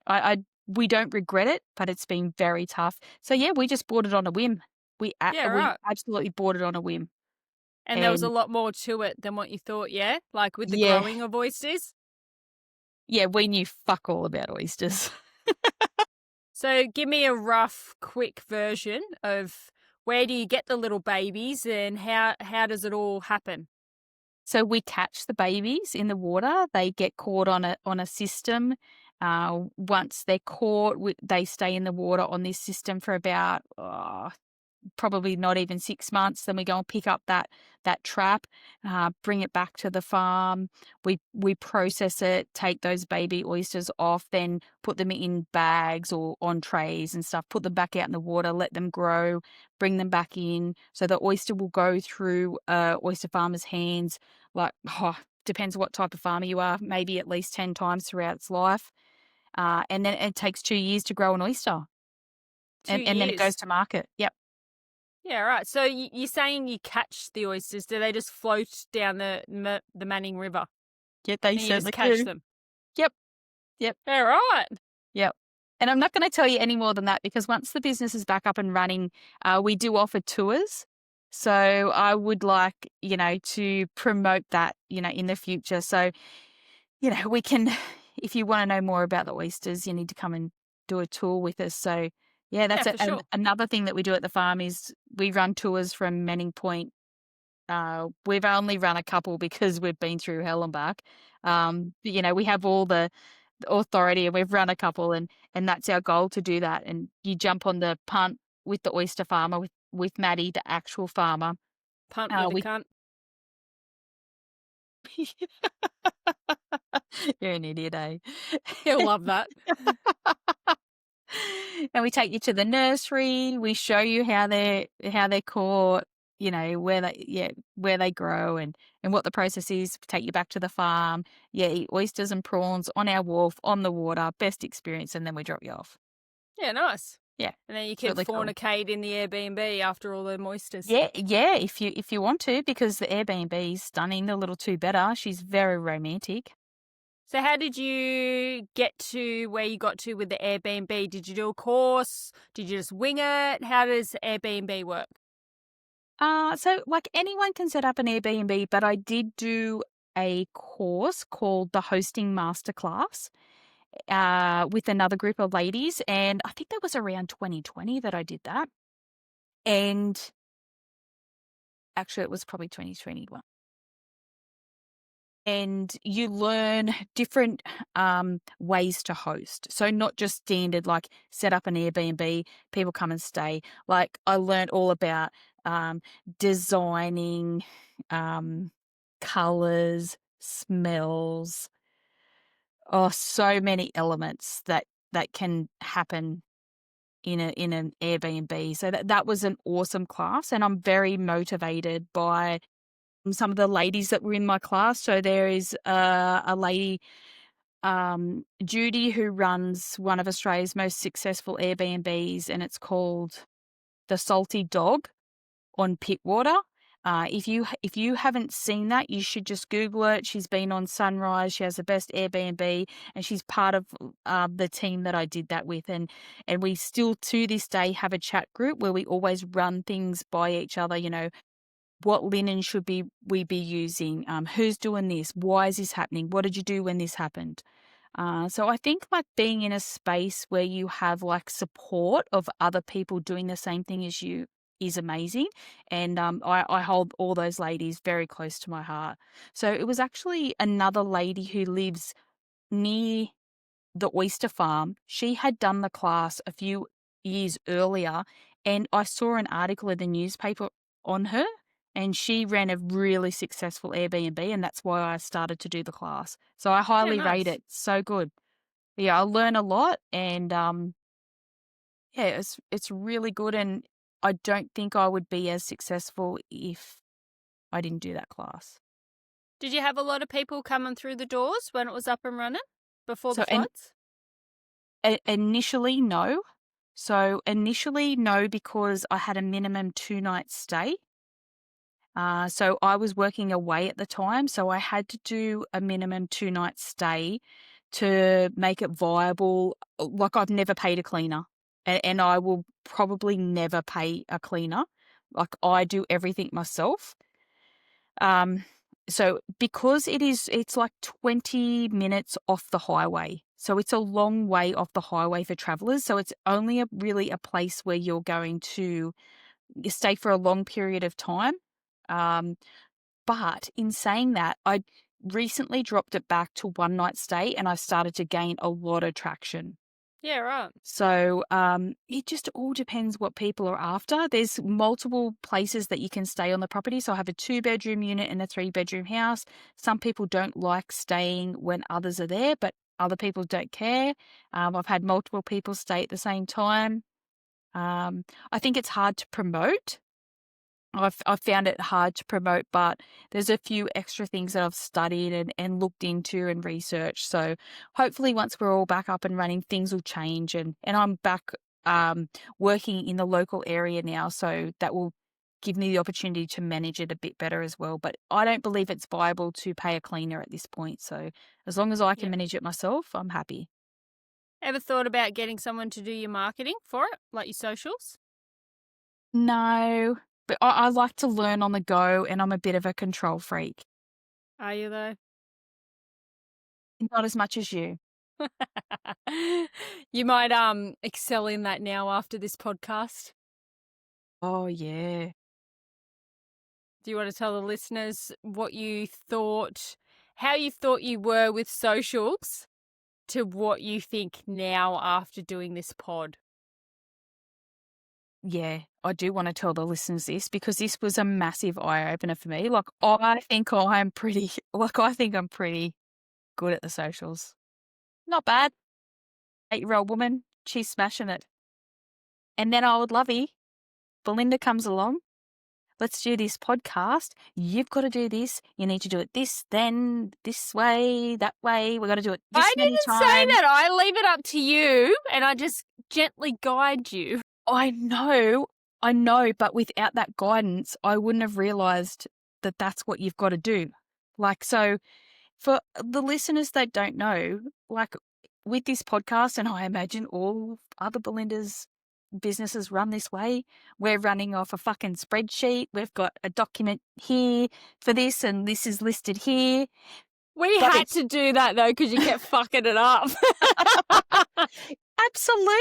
Speaker 1: I we don't regret it, but it's been very tough. So yeah, we just bought it on a whim.
Speaker 2: Yeah,
Speaker 1: We
Speaker 2: right.
Speaker 1: absolutely bought it on a whim.
Speaker 2: And there was a
Speaker 1: And
Speaker 2: lot more to it than what you thought, yeah? Like with the
Speaker 1: yeah,
Speaker 2: growing of oysters.
Speaker 1: yeah, we knew fuck all about oysters.
Speaker 2: So give me a rough, quick version of where do you get the little babies and how does it all happen?
Speaker 1: So we catch the babies in the water. They get caught on a system. Once they're caught, they stay in the water on this system for about probably not even 6 months. Then we go and pick up that trap, bring it back to the farm. We process it, take those baby oysters off, then put them in bags or on trays and stuff. Put them back out in the water, let them grow, bring them back in. So the oyster will go through oyster farmer's hands. Like depends what type of farmer you are, maybe at least 10 times throughout its life. And then it takes 2 years to grow an oyster,
Speaker 2: Two
Speaker 1: and then it goes
Speaker 2: years.
Speaker 1: to market. Yep.
Speaker 2: Yeah, right. So you're saying you catch the oysters? Do they just float down the Manning River
Speaker 1: Yeah, they
Speaker 2: and you just
Speaker 1: certainly
Speaker 2: catch
Speaker 1: do.
Speaker 2: them?
Speaker 1: Yep, yep,
Speaker 2: Yeah, right.
Speaker 1: yep. And I'm not going to tell you any more than that because once the business is back up and running, we do offer tours. So I would like, to promote that, in the future. So, we can, if you want to know more about the oysters, you need to come and do a tour with us. So, yeah,
Speaker 2: Yeah,
Speaker 1: that's
Speaker 2: for sure.
Speaker 1: another thing that we do at the farm is we run tours from Manning Point. We've only run a couple because we've been through hell and back. But, we have all the authority and we've run a couple and that's our goal to do that. And you jump on the punt with the oyster farmer with Maddie, the actual farmer.
Speaker 2: Punt with a
Speaker 1: We
Speaker 2: cunt.
Speaker 1: You're an idiot, eh?
Speaker 2: He'll love that.
Speaker 1: And we take you to the nursery. We show you how they're caught. Where they grow and what the process is. Take you back to the farm. Yeah, eat oysters and prawns on our wharf on the water. Best experience, and then we drop you off.
Speaker 2: Yeah, nice.
Speaker 1: Yeah,
Speaker 2: And then you
Speaker 1: it's
Speaker 2: can
Speaker 1: really cool.
Speaker 2: fornicate in the Airbnb after all the oysters.
Speaker 1: Yeah, yeah. If you want to, because the Airbnb is stunning. The little two better. She's very romantic.
Speaker 2: So how did you get to where you got to with the Airbnb? Did you do a course? Did you just wing it? How does Airbnb work?
Speaker 1: So like anyone can set up an Airbnb, but I did do a course called the Hosting Masterclass with another group of ladies, and I think that was around 2020 that I did that. And actually, it was probably 2021. And you learn different ways to host. So not just standard like set up an Airbnb, people come and stay. Like I learned all about designing, colors, smells. Oh, so many elements that can happen in an Airbnb. So that was an awesome class, and I'm very motivated by some of the ladies that were in my class. So there is a lady, Judy, who runs one of Australia's most successful Airbnbs, and it's called the Salty Dog on Pittwater. If you haven't seen that, you should just Google it. She's been on Sunrise. She has the best Airbnb, and she's part of the team that I did that with. And we still to this day have a chat group where we always run things by each other. What linen should we be using? Who's doing this? Why is this happening? What did you do when this happened? So I think like being in a space where you have like support of other people doing the same thing as you is amazing. And I hold all those ladies very close to my heart. So it was actually another lady who lives near the oyster farm. She had done the class a few years earlier, and I saw an article in the newspaper on her, and she ran a really successful Airbnb, and that's why I started to do the class. So I
Speaker 2: Yeah,
Speaker 1: highly rate
Speaker 2: nice.
Speaker 1: it. So good. Yeah, I learn a lot, and yeah, it's really good, and I don't think I would be as successful if I didn't do that class.
Speaker 2: Did you have a lot of people coming through the doors when it was up and running before the
Speaker 1: So
Speaker 2: floods?
Speaker 1: initially, no. So initially, no, because I had a minimum 2-night stay. So I was working away at the time, so I had to do a minimum 2-night stay to make it viable. Like, I've never paid a cleaner, and I will probably never pay a cleaner. Like, I do everything myself. So because it's like 20 minutes off the highway. So it's a long way off the highway for travelers. So it's only really a place where you're going to stay for a long period of time. But in saying that, I recently dropped it back to 1-night stay, and I started to gain a lot of traction.
Speaker 2: Yeah, right.
Speaker 1: So it just all depends what people are after. There's multiple places that you can stay on the property. So I have a 2-bedroom unit and a 3-bedroom house. Some people don't like staying when others are there, but other people don't care. I've had multiple people stay at the same time. I think it's hard to promote. I've found it hard to promote, but there's a few extra things that I've studied and looked into and researched. So hopefully once we're all back up and running, things will change, and I'm back working in the local area now. So that will give me the opportunity to manage it a bit better as well. But I don't believe it's viable to pay a cleaner at this point. So as long as I can
Speaker 2: Yeah.
Speaker 1: manage it myself, I'm happy.
Speaker 2: Ever thought about getting someone to do your marketing for it, like your socials?
Speaker 1: No, but I like to learn on the go, and I'm a bit of a control freak.
Speaker 2: Are you though?
Speaker 1: Not as much as you.
Speaker 2: You might excel in that now after this podcast.
Speaker 1: Oh, yeah.
Speaker 2: Do you want to tell the listeners what you thought, how you thought you were with socials to what you think now after doing this pod?
Speaker 1: Yeah, I do want to tell the listeners this, because this was a massive eye opener for me. Like, I think I'm pretty, I think I'm pretty good at the socials. Not bad. 8-year-old woman, she's smashing it. And then old lovey, Belinda comes along. Let's do this podcast. You've got to do this. You need to do it this, then, this way, that way. We've got to do it this
Speaker 2: I
Speaker 1: many
Speaker 2: didn't
Speaker 1: times.
Speaker 2: say that. I leave it up to you and I just gently guide you.
Speaker 1: I know, but without that guidance, I wouldn't have realized that that's what you've got to do. Like, so for the listeners that don't know, like with this podcast, and I imagine all other Belinda's businesses run this way, we're running off a fucking spreadsheet. We've got a document here for this, and this is listed here.
Speaker 2: We
Speaker 1: But
Speaker 2: had to do that though because you kept fucking it up.
Speaker 1: Absolutely.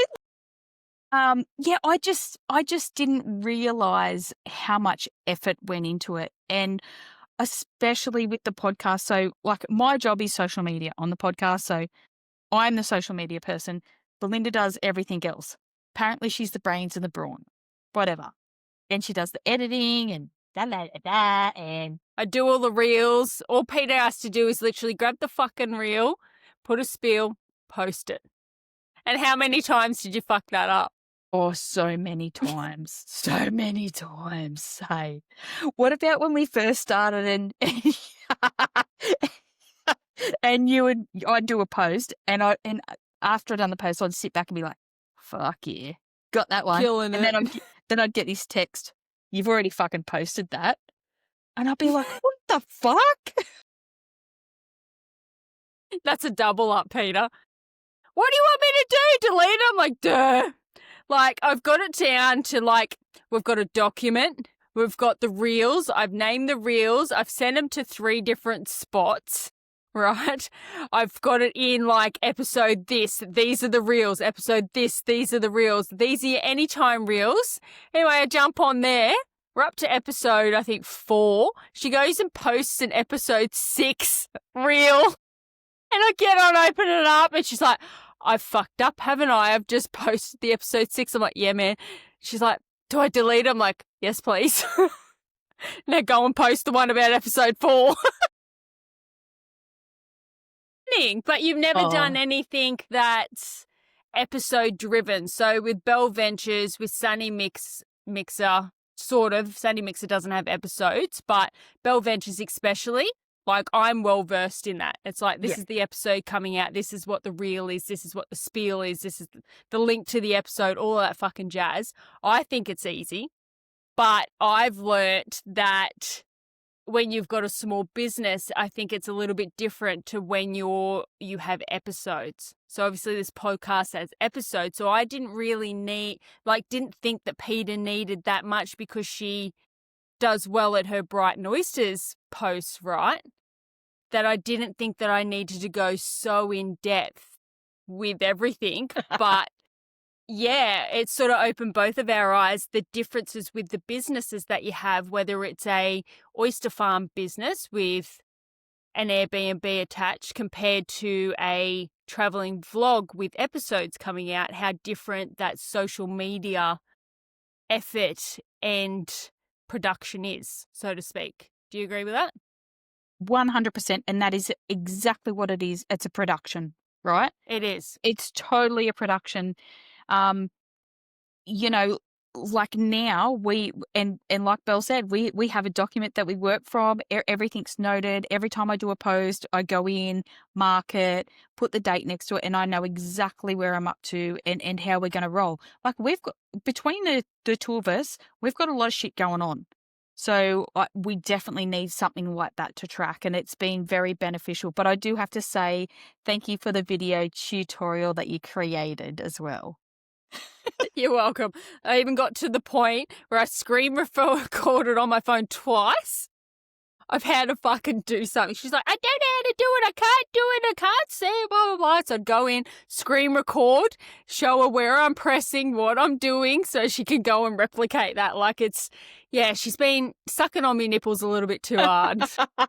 Speaker 1: Yeah, I just didn't realize how much effort went into it, and especially with the podcast. So, like, my job is social media on the podcast, so I'm the social media person. Belinda does everything else. Apparently, she's the brains and the brawn, whatever, and she does the editing and da da da da. And
Speaker 2: I do all the reels. All Peter has to do is literally grab the fucking reel, put a spiel, post it. And how many times did you fuck that up?
Speaker 1: oh, so many times, so many times. Hey, what about when we first started and I'd do a post, and after I'd done the post, I'd sit back and be like, "Fuck yeah, got that one."
Speaker 2: Killing
Speaker 1: And
Speaker 2: it.
Speaker 1: then I'd get this text, "You've already fucking posted that," and I'd be like, "What the fuck?"
Speaker 2: That's a double up, Peter. What do you want me to do? Delete it? I'm like, duh. Like, I've got it down to, like, we've got a document. We've got the reels. I've named the reels. I've sent them to 3 different spots, right? I've got it in, like, episode this. These are the reels. Episode this. These are the reels. These are your anytime reels. Anyway, I jump on there. We're up to episode, I think, 4. She goes and posts an episode 6 reel. And I get on, open it up, and she's like, I've fucked up, haven't I? I've just posted the episode 6. I'm like, yeah, man. She's like, do I delete it? I'm like, yes, please. Now go and post the one about episode 4. But you've never done anything that's episode driven. So with Bell Ventures, with Sunny Mixer, sort of. Sunny Mixer doesn't have episodes, but Bell Ventures especially, Like, I'm well versed in that. It's like, this
Speaker 1: Yeah.
Speaker 2: is the episode coming out. This is what the reel is. This is what the spiel is. This is the link to the episode, all of that fucking jazz. I think it's easy, but I've learnt that when you've got a small business, I think it's a little bit different to when you have episodes. So obviously this podcast has episodes. So I didn't really didn't think that Peta needed that much because she does well at her Brighton Oysters posts, right? That I didn't think that I needed to go so in depth with everything. But yeah, it sort of opened both of our eyes, the differences with the businesses that you have, whether it's a oyster farm business with an Airbnb attached compared to a traveling vlog with episodes coming out, how different that social media effort and production is, so to speak. Do you agree with that?
Speaker 1: 100%. And that is exactly what it is. It's a production, right?
Speaker 2: It is.
Speaker 1: It's totally a production. You know, like now and like Belle said, we have a document that we work from. Everything's noted. Every time I do a post, I go in, mark it, put the date next to it, and I know exactly where I'm up to and how we're going to roll. Like we've got, between the two of us, we've got a lot of shit going on. So we definitely need something like that to track, and it's been very beneficial. But I do have to say thank you for the video tutorial that you created as well.
Speaker 2: You're welcome. I even got to the point where I screen recorded on my phone twice. I've had to fucking do something. She's like, I don't know how to do it. I can't do it. I can't see, blah, blah, blah. So I'd go in, screen record, show her where I'm pressing, what I'm doing, so she can go and replicate that. Like she's been sucking on me nipples a little bit too hard. But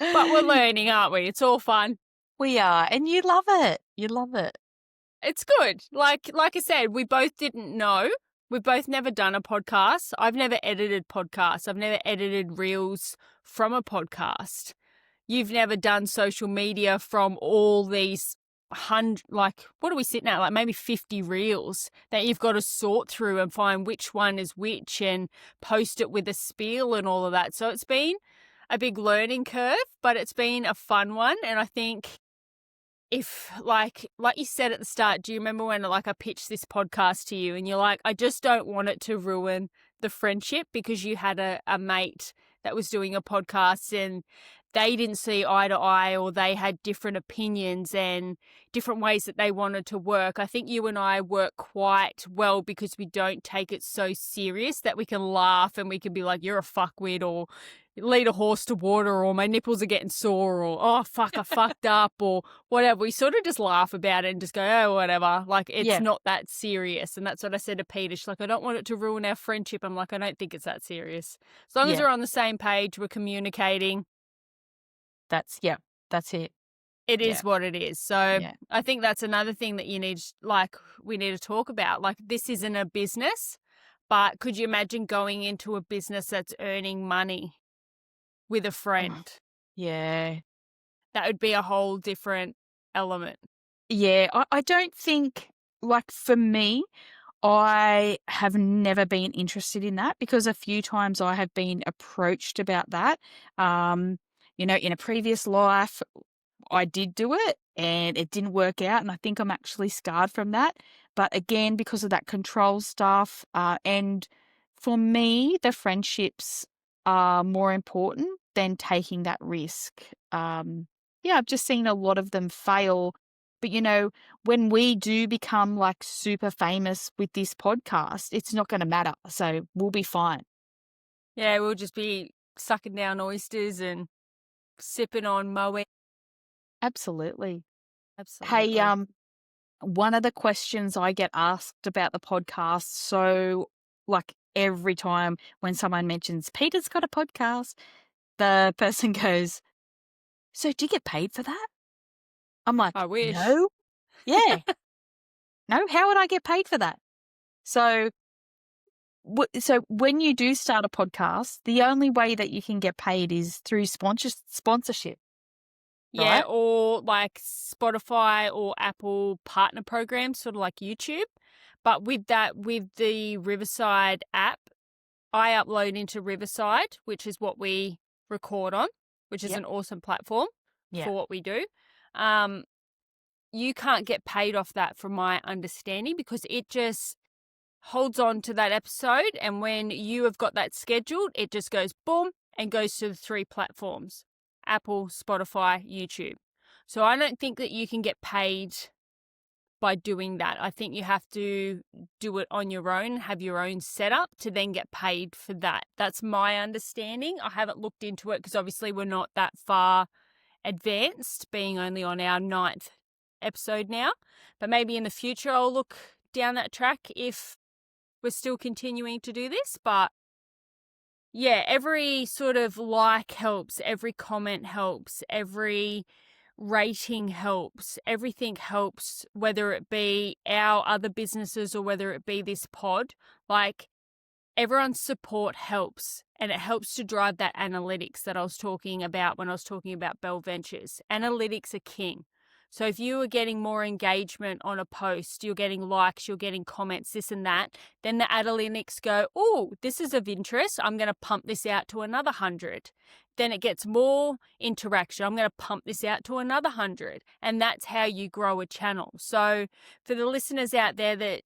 Speaker 2: we're learning, aren't we? It's all fun.
Speaker 1: We are. And you love it. You love it.
Speaker 2: It's good. Like I said, we both didn't know. We've both never done a podcast. I've never edited podcasts. I've never edited reels from a podcast. You've never done social media from all these what are we sitting at? Like maybe 50 reels that you've got to sort through and find which one is which and post it with a spiel and all of that. So it's been a big learning curve, but it's been a fun one. And I think if like you said at the start, do you remember when I pitched this podcast to you and you're like, I just don't want it to ruin the friendship because you had a mate that was doing a podcast and they didn't see eye to eye or they had different opinions and different ways that they wanted to work. I think you and I work quite well because we don't take it so serious that we can laugh and we can be like, you're a fuckwit, or lead a horse to water, or my nipples are getting sore, or oh fuck, I fucked up, or whatever. We sort of just laugh about it and just go, oh, whatever. Like it's not that serious. And that's what I said to Peta. She's like, I don't want it to ruin our friendship. I'm like, I don't think it's that serious. As long as we're on the same page, we're communicating.
Speaker 1: That's it.
Speaker 2: It is what it is. So I think that's another thing that we need to talk about. Like, this isn't a business, but could you imagine going into a business that's earning money with a friend?
Speaker 1: Oh, yeah.
Speaker 2: That would be a whole different element.
Speaker 1: Yeah. I don't think, like for me, I have never been interested in that because a few times I have been approached about that. In a previous life, I did do it and it didn't work out. And I think I'm actually scarred from that. But again, because of that control stuff, and for me, the friendships are more important than taking that risk. I've just seen a lot of them fail. But, when we do become like super famous with this podcast, it's not going to matter. So we'll be fine.
Speaker 2: Yeah, we'll just be sucking down oysters and sipping on Moet.
Speaker 1: Absolutely. Hey, one of the questions I get asked about the podcast, so like every time when someone mentions Peta's got a podcast, the person goes, so do you get paid for that? I'm like,
Speaker 2: I wish.
Speaker 1: No. Yeah. No, how would I get paid for that? So when you do start a podcast, the only way that you can get paid is through sponsorship.
Speaker 2: Yeah,
Speaker 1: right?
Speaker 2: or like Spotify or Apple partner programs, sort of like YouTube. But with the Riverside app, I upload into Riverside, which is what we record on. which is
Speaker 1: Yep.
Speaker 2: an awesome platform
Speaker 1: Yeah.
Speaker 2: for what we do. You can't get paid off that from my understanding because it just holds on to that episode. And when you have got that scheduled, it just goes boom and goes to the 3 platforms, Apple, Spotify, YouTube. So I don't think that you can get paid by doing that. I think you have to do it on your own, have your own setup to then get paid for that. That's my understanding. I haven't looked into it because obviously we're not that far advanced, being only on our 9th episode now. But maybe in the future I'll look down that track if we're still continuing to do this. But yeah, every sort of like helps, every comment helps, every rating helps, everything helps, whether it be our other businesses or whether it be this pod. Like, everyone's support helps, and it helps to drive that analytics that I was talking about when I was talking about Bell Ventures. Analytics are king. So if you are getting more engagement on a post, you're getting likes, you're getting comments, this and that, then the analytics go, oh, this is of interest. I'm going to pump this out to another 100. Then it gets more interaction. I'm going to pump this out to another 100. And that's how you grow a channel. So for the listeners out there that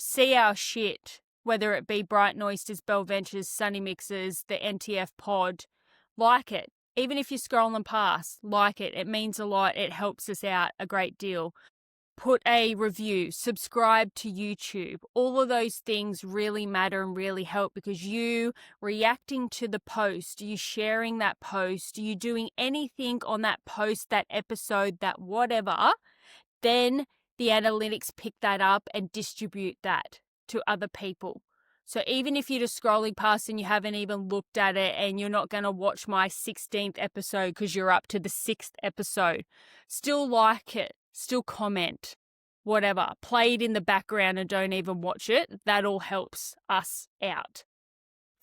Speaker 2: see our shit, whether it be Brighton Oysters, Bell Ventures, Sunny Mixes, the NTF pod, like it. Even if you scroll them past, like it. It means a lot. It helps us out a great deal. Put a review, subscribe to YouTube. All of those things really matter and really help because you reacting to the post, you sharing that post, you doing anything on that post, that episode, that whatever, then the analytics pick that up and distribute that to other people. So even if you're just scrolling past and you haven't even looked at it and you're not going to watch my 16th episode because you're up to the 6th episode, still like it, still comment, whatever. Play it in the background and don't even watch it. That all helps us out.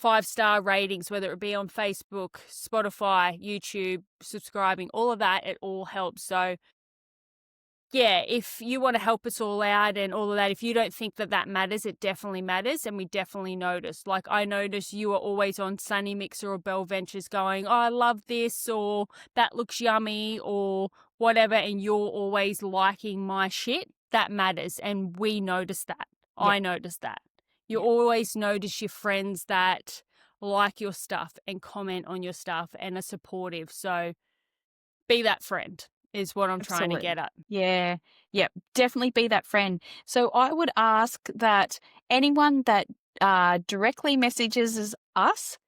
Speaker 2: 5-star ratings, whether it be on Facebook, Spotify, YouTube, subscribing, all of that, it all helps. So yeah, if you want to help us all out and all of that, if you don't think that that matters, it definitely matters. And we definitely notice. Like, I notice you are always on Sunny Mixer or Bell Ventures going, oh, I love this, or that looks yummy, or whatever. And you're always liking my shit. That matters. And we notice that.
Speaker 1: Yeah.
Speaker 2: I notice that. You always notice your friends that like your stuff and comment on your stuff and are supportive. So be that friend. Is what I'm trying to get at.
Speaker 1: Yeah. Yep. Definitely be that friend. So I would ask that anyone that directly messages us,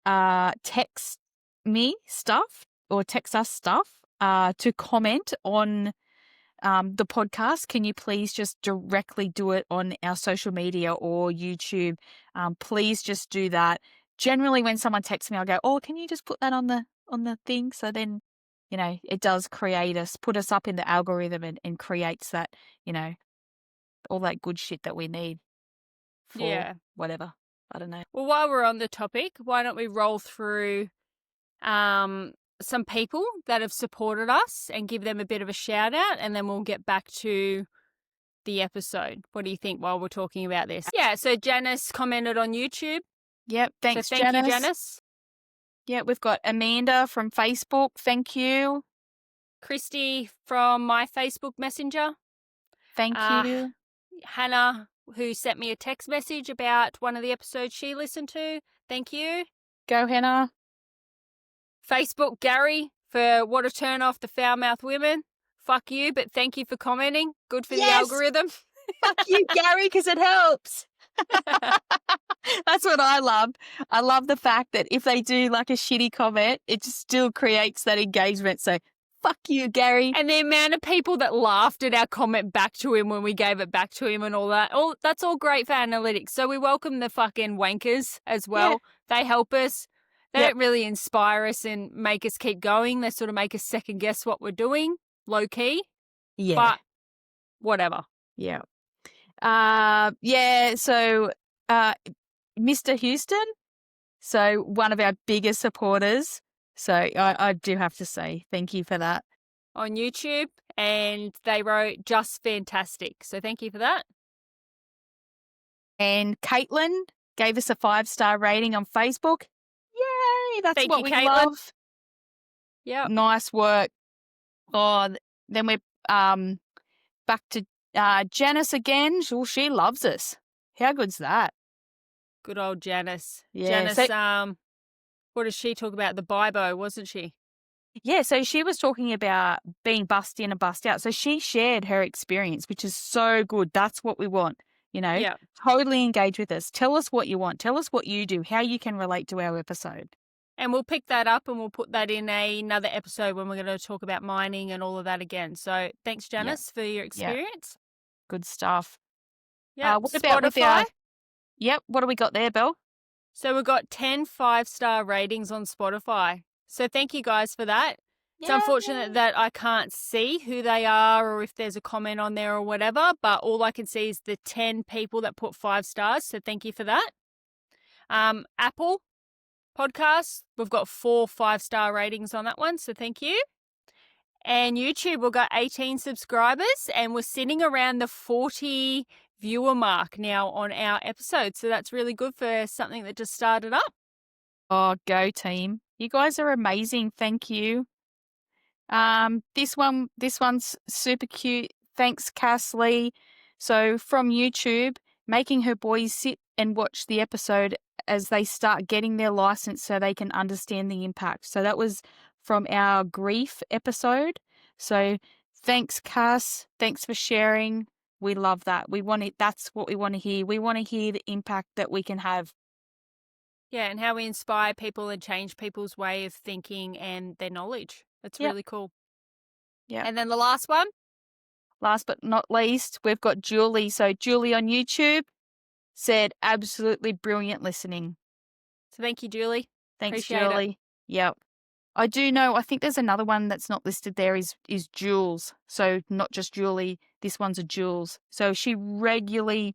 Speaker 1: text me stuff or text us stuff to comment on the podcast. Can you please just directly do it on our social media or YouTube? Please just do that. Generally, when someone texts me, I'll go, oh, can you just put that on the thing? So then, it does put us up in the algorithm and creates that, all that good shit that we need for whatever. I don't know.
Speaker 2: Well, while we're on the topic, why don't we roll through some people that have supported us and give them a bit of a shout out, and then we'll get back to the episode. What do you think while we're talking about this? Yeah, so Janice commented on YouTube.
Speaker 1: Yep, thanks,
Speaker 2: so thank you, Janice.
Speaker 1: Yeah, we've got Amanda from Facebook. Thank you.
Speaker 2: Christy from my Facebook Messenger.
Speaker 1: Thank you.
Speaker 2: Hannah, who sent me a text message about one of the episodes she listened to. Thank you.
Speaker 1: Go, Hannah.
Speaker 2: Facebook Gary for what a turn off the foul mouth women. Fuck you, but thank you for commenting. Good for the algorithm.
Speaker 1: Fuck you, Gary, because it helps. That's what I love. I love the fact that if they do like a shitty comment, it just still creates that engagement. So fuck you, Gary.
Speaker 2: And the amount of people that laughed at our comment back to him when we gave it back to him and all that. That's all great for analytics. So we welcome the fucking wankers as well. Yeah. They help us. They don't really inspire us and make us keep going. They sort of make us second guess what we're doing, low key.
Speaker 1: Yeah.
Speaker 2: But whatever.
Speaker 1: Yeah. So Mr. Houston, so one of our biggest supporters. So I do have to say thank you for that.
Speaker 2: On YouTube, and they wrote just fantastic. So thank you for that.
Speaker 1: And Caitlin gave us a 5-star rating on Facebook. Yay! That's what we love.
Speaker 2: Yep.
Speaker 1: Nice work. Then we're back to Janice again. She loves us. How good's that?
Speaker 2: Good old Janice.
Speaker 1: Yeah,
Speaker 2: Janice, what does she talk about? The Bibo, wasn't she?
Speaker 1: Yeah, so she was talking about being bust in and bust out. So she shared her experience, which is so good. That's what we want,
Speaker 2: Yeah.
Speaker 1: Totally engage with us. Tell us what you want. Tell us what you do, how you can relate to our episode.
Speaker 2: And we'll pick that up and we'll put that in another episode when we're going to talk about mining and all of that again. So thanks, Janice, for your experience.
Speaker 1: Good stuff.
Speaker 2: Yeah.
Speaker 1: What about with
Speaker 2: Spotify?
Speaker 1: what do we got there, Belle?
Speaker 2: So we've got 10 5-star ratings on Spotify. So thank you guys for that. It's unfortunate that I can't see who they are or if there's a comment on there or whatever, but all I can see is the 10 people that put 5 stars. So thank you for that. Apple Podcasts, we've got 4 5-star ratings on that one. So thank you. And YouTube, we've got 18 subscribers and we're sitting around the 40 viewer mark now on our episode. So that's really good for something that just started up.
Speaker 1: Oh, go team. You guys are amazing. Thank you. This one's super cute. Thanks, Cass Lee. So from YouTube, making her boys sit and watch the episode as they start getting their license so they can understand the impact. So that was from our grief episode. So thanks, Cass. Thanks for sharing. We love that. That's what we want to hear. We want to hear the impact that we can have.
Speaker 2: Yeah, and how we inspire people and change people's way of thinking and their knowledge. That's really cool.
Speaker 1: Yeah.
Speaker 2: And then the last one?
Speaker 1: Last but not least, we've got Julie. So Julie on YouTube said absolutely brilliant listening.
Speaker 2: So thank you, Julie.
Speaker 1: Thanks,
Speaker 2: Appreciate
Speaker 1: Julie. Yep. I do know, I think there's another one that's not listed there is Jules. So not just Julie, this one's a Jules. So she regularly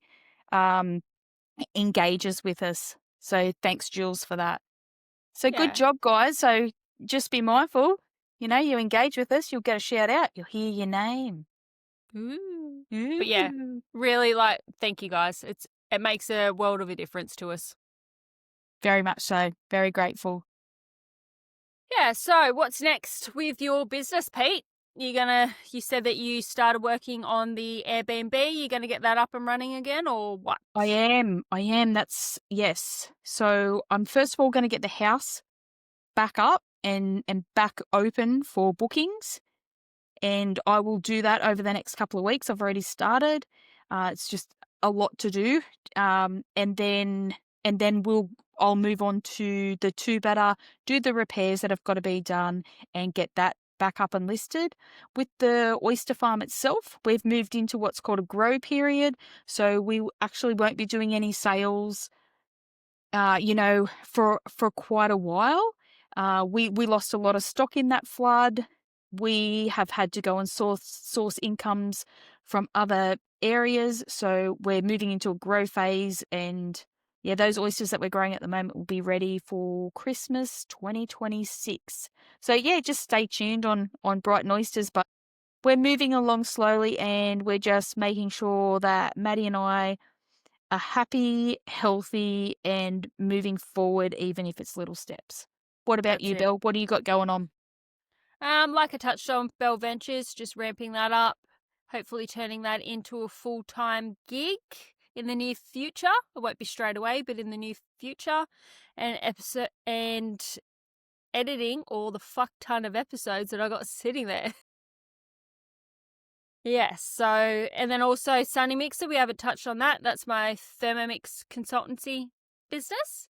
Speaker 1: engages with us. So thanks, Jules, for that. So good job, guys. So just be mindful. You engage with us, you'll get a shout out. You'll hear your name.
Speaker 2: Ooh. But yeah, really thank you guys. It makes a world of a difference to us.
Speaker 1: Very much so. Very grateful.
Speaker 2: Yeah, so what's next with your business, Pete? You said that you started working on the Airbnb. You're going to get that up and running again or what?
Speaker 1: I am. Yes. So I'm first of all going to get the house back up and back open for bookings. And I will do that over the next couple of weeks. I've already started. It's just a lot to do. And then I'll move on to the two-bedder, do the repairs that have got to be done and get that back up and listed. With the oyster farm itself, we've moved into what's called a grow period. So we actually won't be doing any sales, for quite a while. We lost a lot of stock in that flood. We have had to go and source incomes from other areas. So we're moving into a grow phase and those oysters that we're growing at the moment will be ready for Christmas 2026. So just stay tuned on Brighton Oysters, but we're moving along slowly and we're just making sure that Maddie and I are happy, healthy and moving forward, even if it's little steps. What about you, Belle? What do you got going on?
Speaker 2: Like I touched on, Belle Ventures, just ramping that up, hopefully turning that into a full-time gig in the near future. It won't be straight away, but in the near future. And editing all the fuck ton of episodes that I got sitting there. Yes, so, and then also Sunny Mixer, we haven't touched on that. That's my Thermomix consultancy business.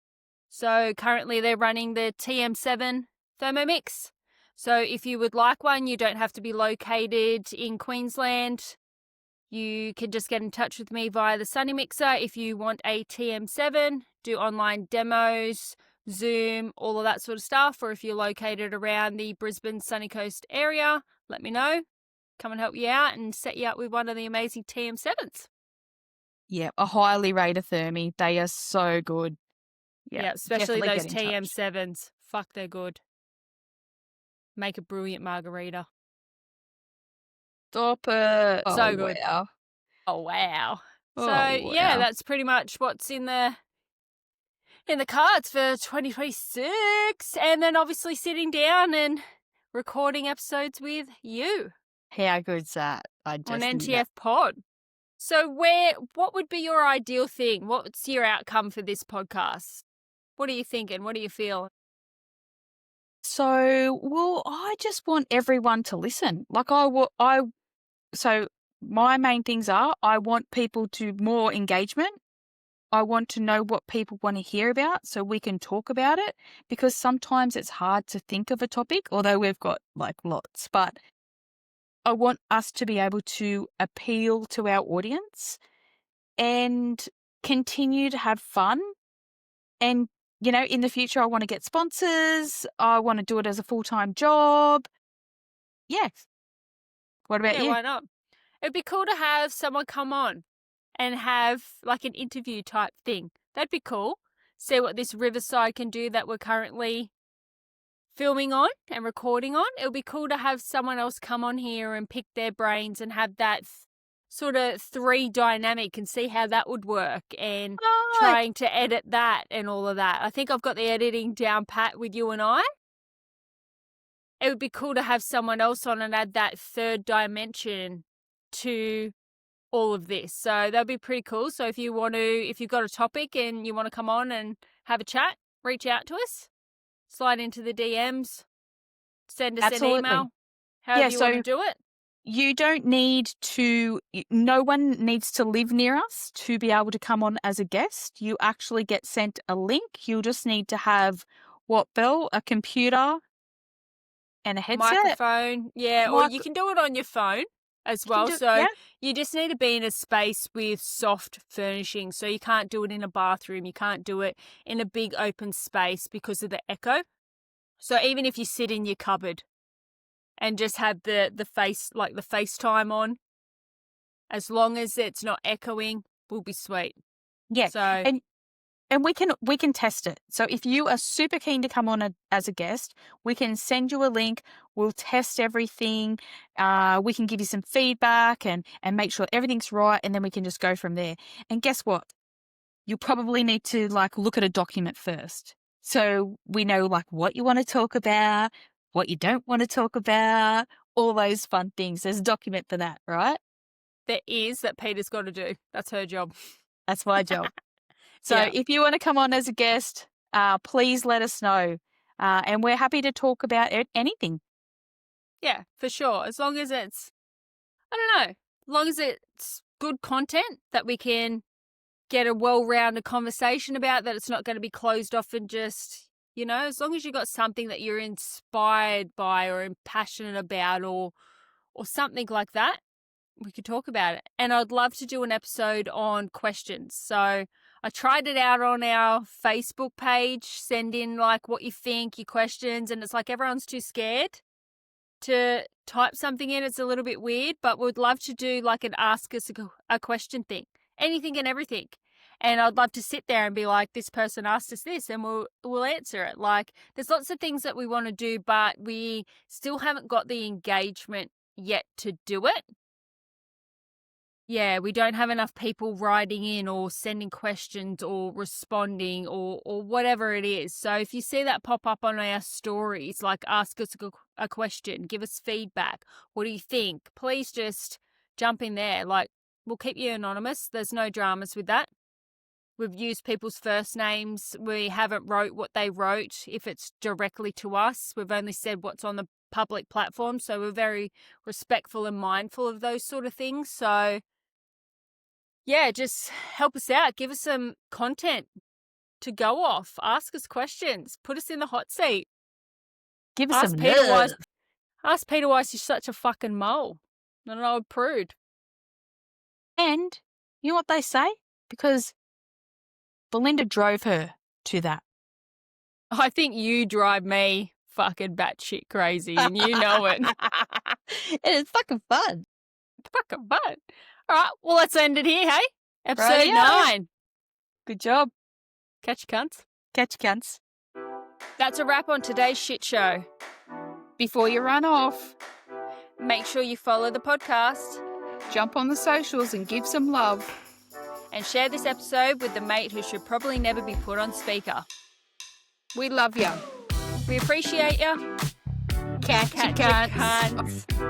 Speaker 2: So currently they're running the TM7 Thermomix. So if you would like one, you don't have to be located in Queensland. You can just get in touch with me via the Sunny Mixer if you want a TM7, do online demos, Zoom, all of that sort of stuff. Or if you're located around the Brisbane Sunny Coast area, let me know. Come and help you out and set you up with one of the amazing TM7s.
Speaker 1: Yeah, a highly rated Thermi. They are so good.
Speaker 2: Yeah, especially those TM7s. Fuck, they're good. Make a brilliant margarita.
Speaker 1: Stop it.
Speaker 2: So good.
Speaker 1: Wow.
Speaker 2: Oh, wow.
Speaker 1: Oh,
Speaker 2: so,
Speaker 1: wow.
Speaker 2: that's pretty much what's in the cards for 2026. And then obviously sitting down and recording episodes with you
Speaker 1: How good's that? I just
Speaker 2: on
Speaker 1: knew
Speaker 2: NTF
Speaker 1: that.
Speaker 2: Pod. So what would be your ideal thing? What's your outcome for this podcast? What are you thinking? What do you feel?
Speaker 1: So, well, I just want everyone to listen. Like so my main things are I want people to more engagement. I want to know what people want to hear about so we can talk about it, because sometimes it's hard to think of a topic, although we've got like lots, but I want us to be able to appeal to our audience and continue to have fun. And, in the future, I want to get sponsors. I want to do it as a full-time job. Yes. What about
Speaker 2: Yeah,
Speaker 1: you?
Speaker 2: why not? It'd be cool to have someone come on and have like an interview type thing. That'd be cool. See what this Riverside can do that we're currently filming on and recording on. It would be cool to have someone else come on here and pick their brains and have that sort of 3 dynamic and see how that would work, and
Speaker 1: Oh,
Speaker 2: trying to edit that and all of that. I think I've got the editing down pat with you and I. It would be cool to have someone else on and add that 3rd dimension to all of this. So that'd be pretty cool. So if you've got a topic and you want to come on and have a chat, reach out to us. Slide into the DMs, send us
Speaker 1: absolutely.
Speaker 2: an email, however you want to do it.
Speaker 1: You don't need to, no one needs to live near us to be able to come on as a guest. You actually get sent a link. You'll just need to have what, Belle? A computer and a headset?
Speaker 2: Microphone, yeah, or you can do it on your phone as well. So you just need to be in a space with soft furnishing. So you can't do it in a bathroom. You can't do it in a big open space because of the echo. So even if you sit in your cupboard and just have the FaceTime on, as long as it's not echoing, will be sweet.
Speaker 1: Yeah.
Speaker 2: So
Speaker 1: and we can test it. So if you are super keen to come on as a guest, we can send you a link. We'll test everything. We can give you some feedback and make sure everything's right, and then we can just go from there. And guess what? You probably need to look at a document first, so we know what you want to talk about, what you don't want to talk about, all those fun things. There's a document for that, right?
Speaker 2: There is, that Peter's got to do. That's her job.
Speaker 1: That's my job. So if you want to come on as a guest, please let us know. And we're happy to talk about anything.
Speaker 2: Yeah, for sure. As long as it's, as long as it's good content that we can get a well-rounded conversation about, that it's not going to be closed off and just, as long as you've got something that you're inspired by or passionate about or something like that, we could talk about it. And I'd love to do an episode on questions. So I tried it out on our Facebook page. Send in what you think, your questions, and it's everyone's too scared to type something in. It's a little bit weird, but we'd love to do an ask us a question thing, anything and everything. And I'd love to sit there and be this person asked us this, and we'll answer it. There's lots of things that we want to do, but we still haven't got the engagement yet to do it. Yeah, we don't have enough people writing in or sending questions or responding or whatever it is. So if you see that pop up on our stories, ask us a question, give us feedback. What do you think? Please just jump in there. We'll keep you anonymous. There's no dramas with that. We've used people's first names. We haven't wrote what they wrote if it's directly to us. We've only said what's on the public platform. So we're very respectful and mindful of those sort of things. So yeah, just help us out. Give us some content to go off. Ask us questions. Put us in the hot seat.
Speaker 1: Give us some love.
Speaker 2: Ask Peter why she's such a fucking mole. Not an old prude.
Speaker 1: And you know what they say? Because Belinda drove her to that.
Speaker 2: I think you drive me fucking batshit crazy, and you know it.
Speaker 1: It's fucking fun.
Speaker 2: It's fucking fun. All right, well, let's end it here, hey? Episode 9.
Speaker 1: Good job.
Speaker 2: Catch you, cunts.
Speaker 1: Catch you, cunts.
Speaker 2: That's a wrap on today's shit show.
Speaker 1: Before you run off,
Speaker 2: make sure you follow the podcast,
Speaker 1: jump on the socials and give some love,
Speaker 2: and share this episode with the mate who should probably never be put on speaker.
Speaker 1: We love you.
Speaker 2: We appreciate you.
Speaker 1: Catch
Speaker 2: Catch
Speaker 1: ya
Speaker 2: ya
Speaker 1: cunts.
Speaker 2: cunts.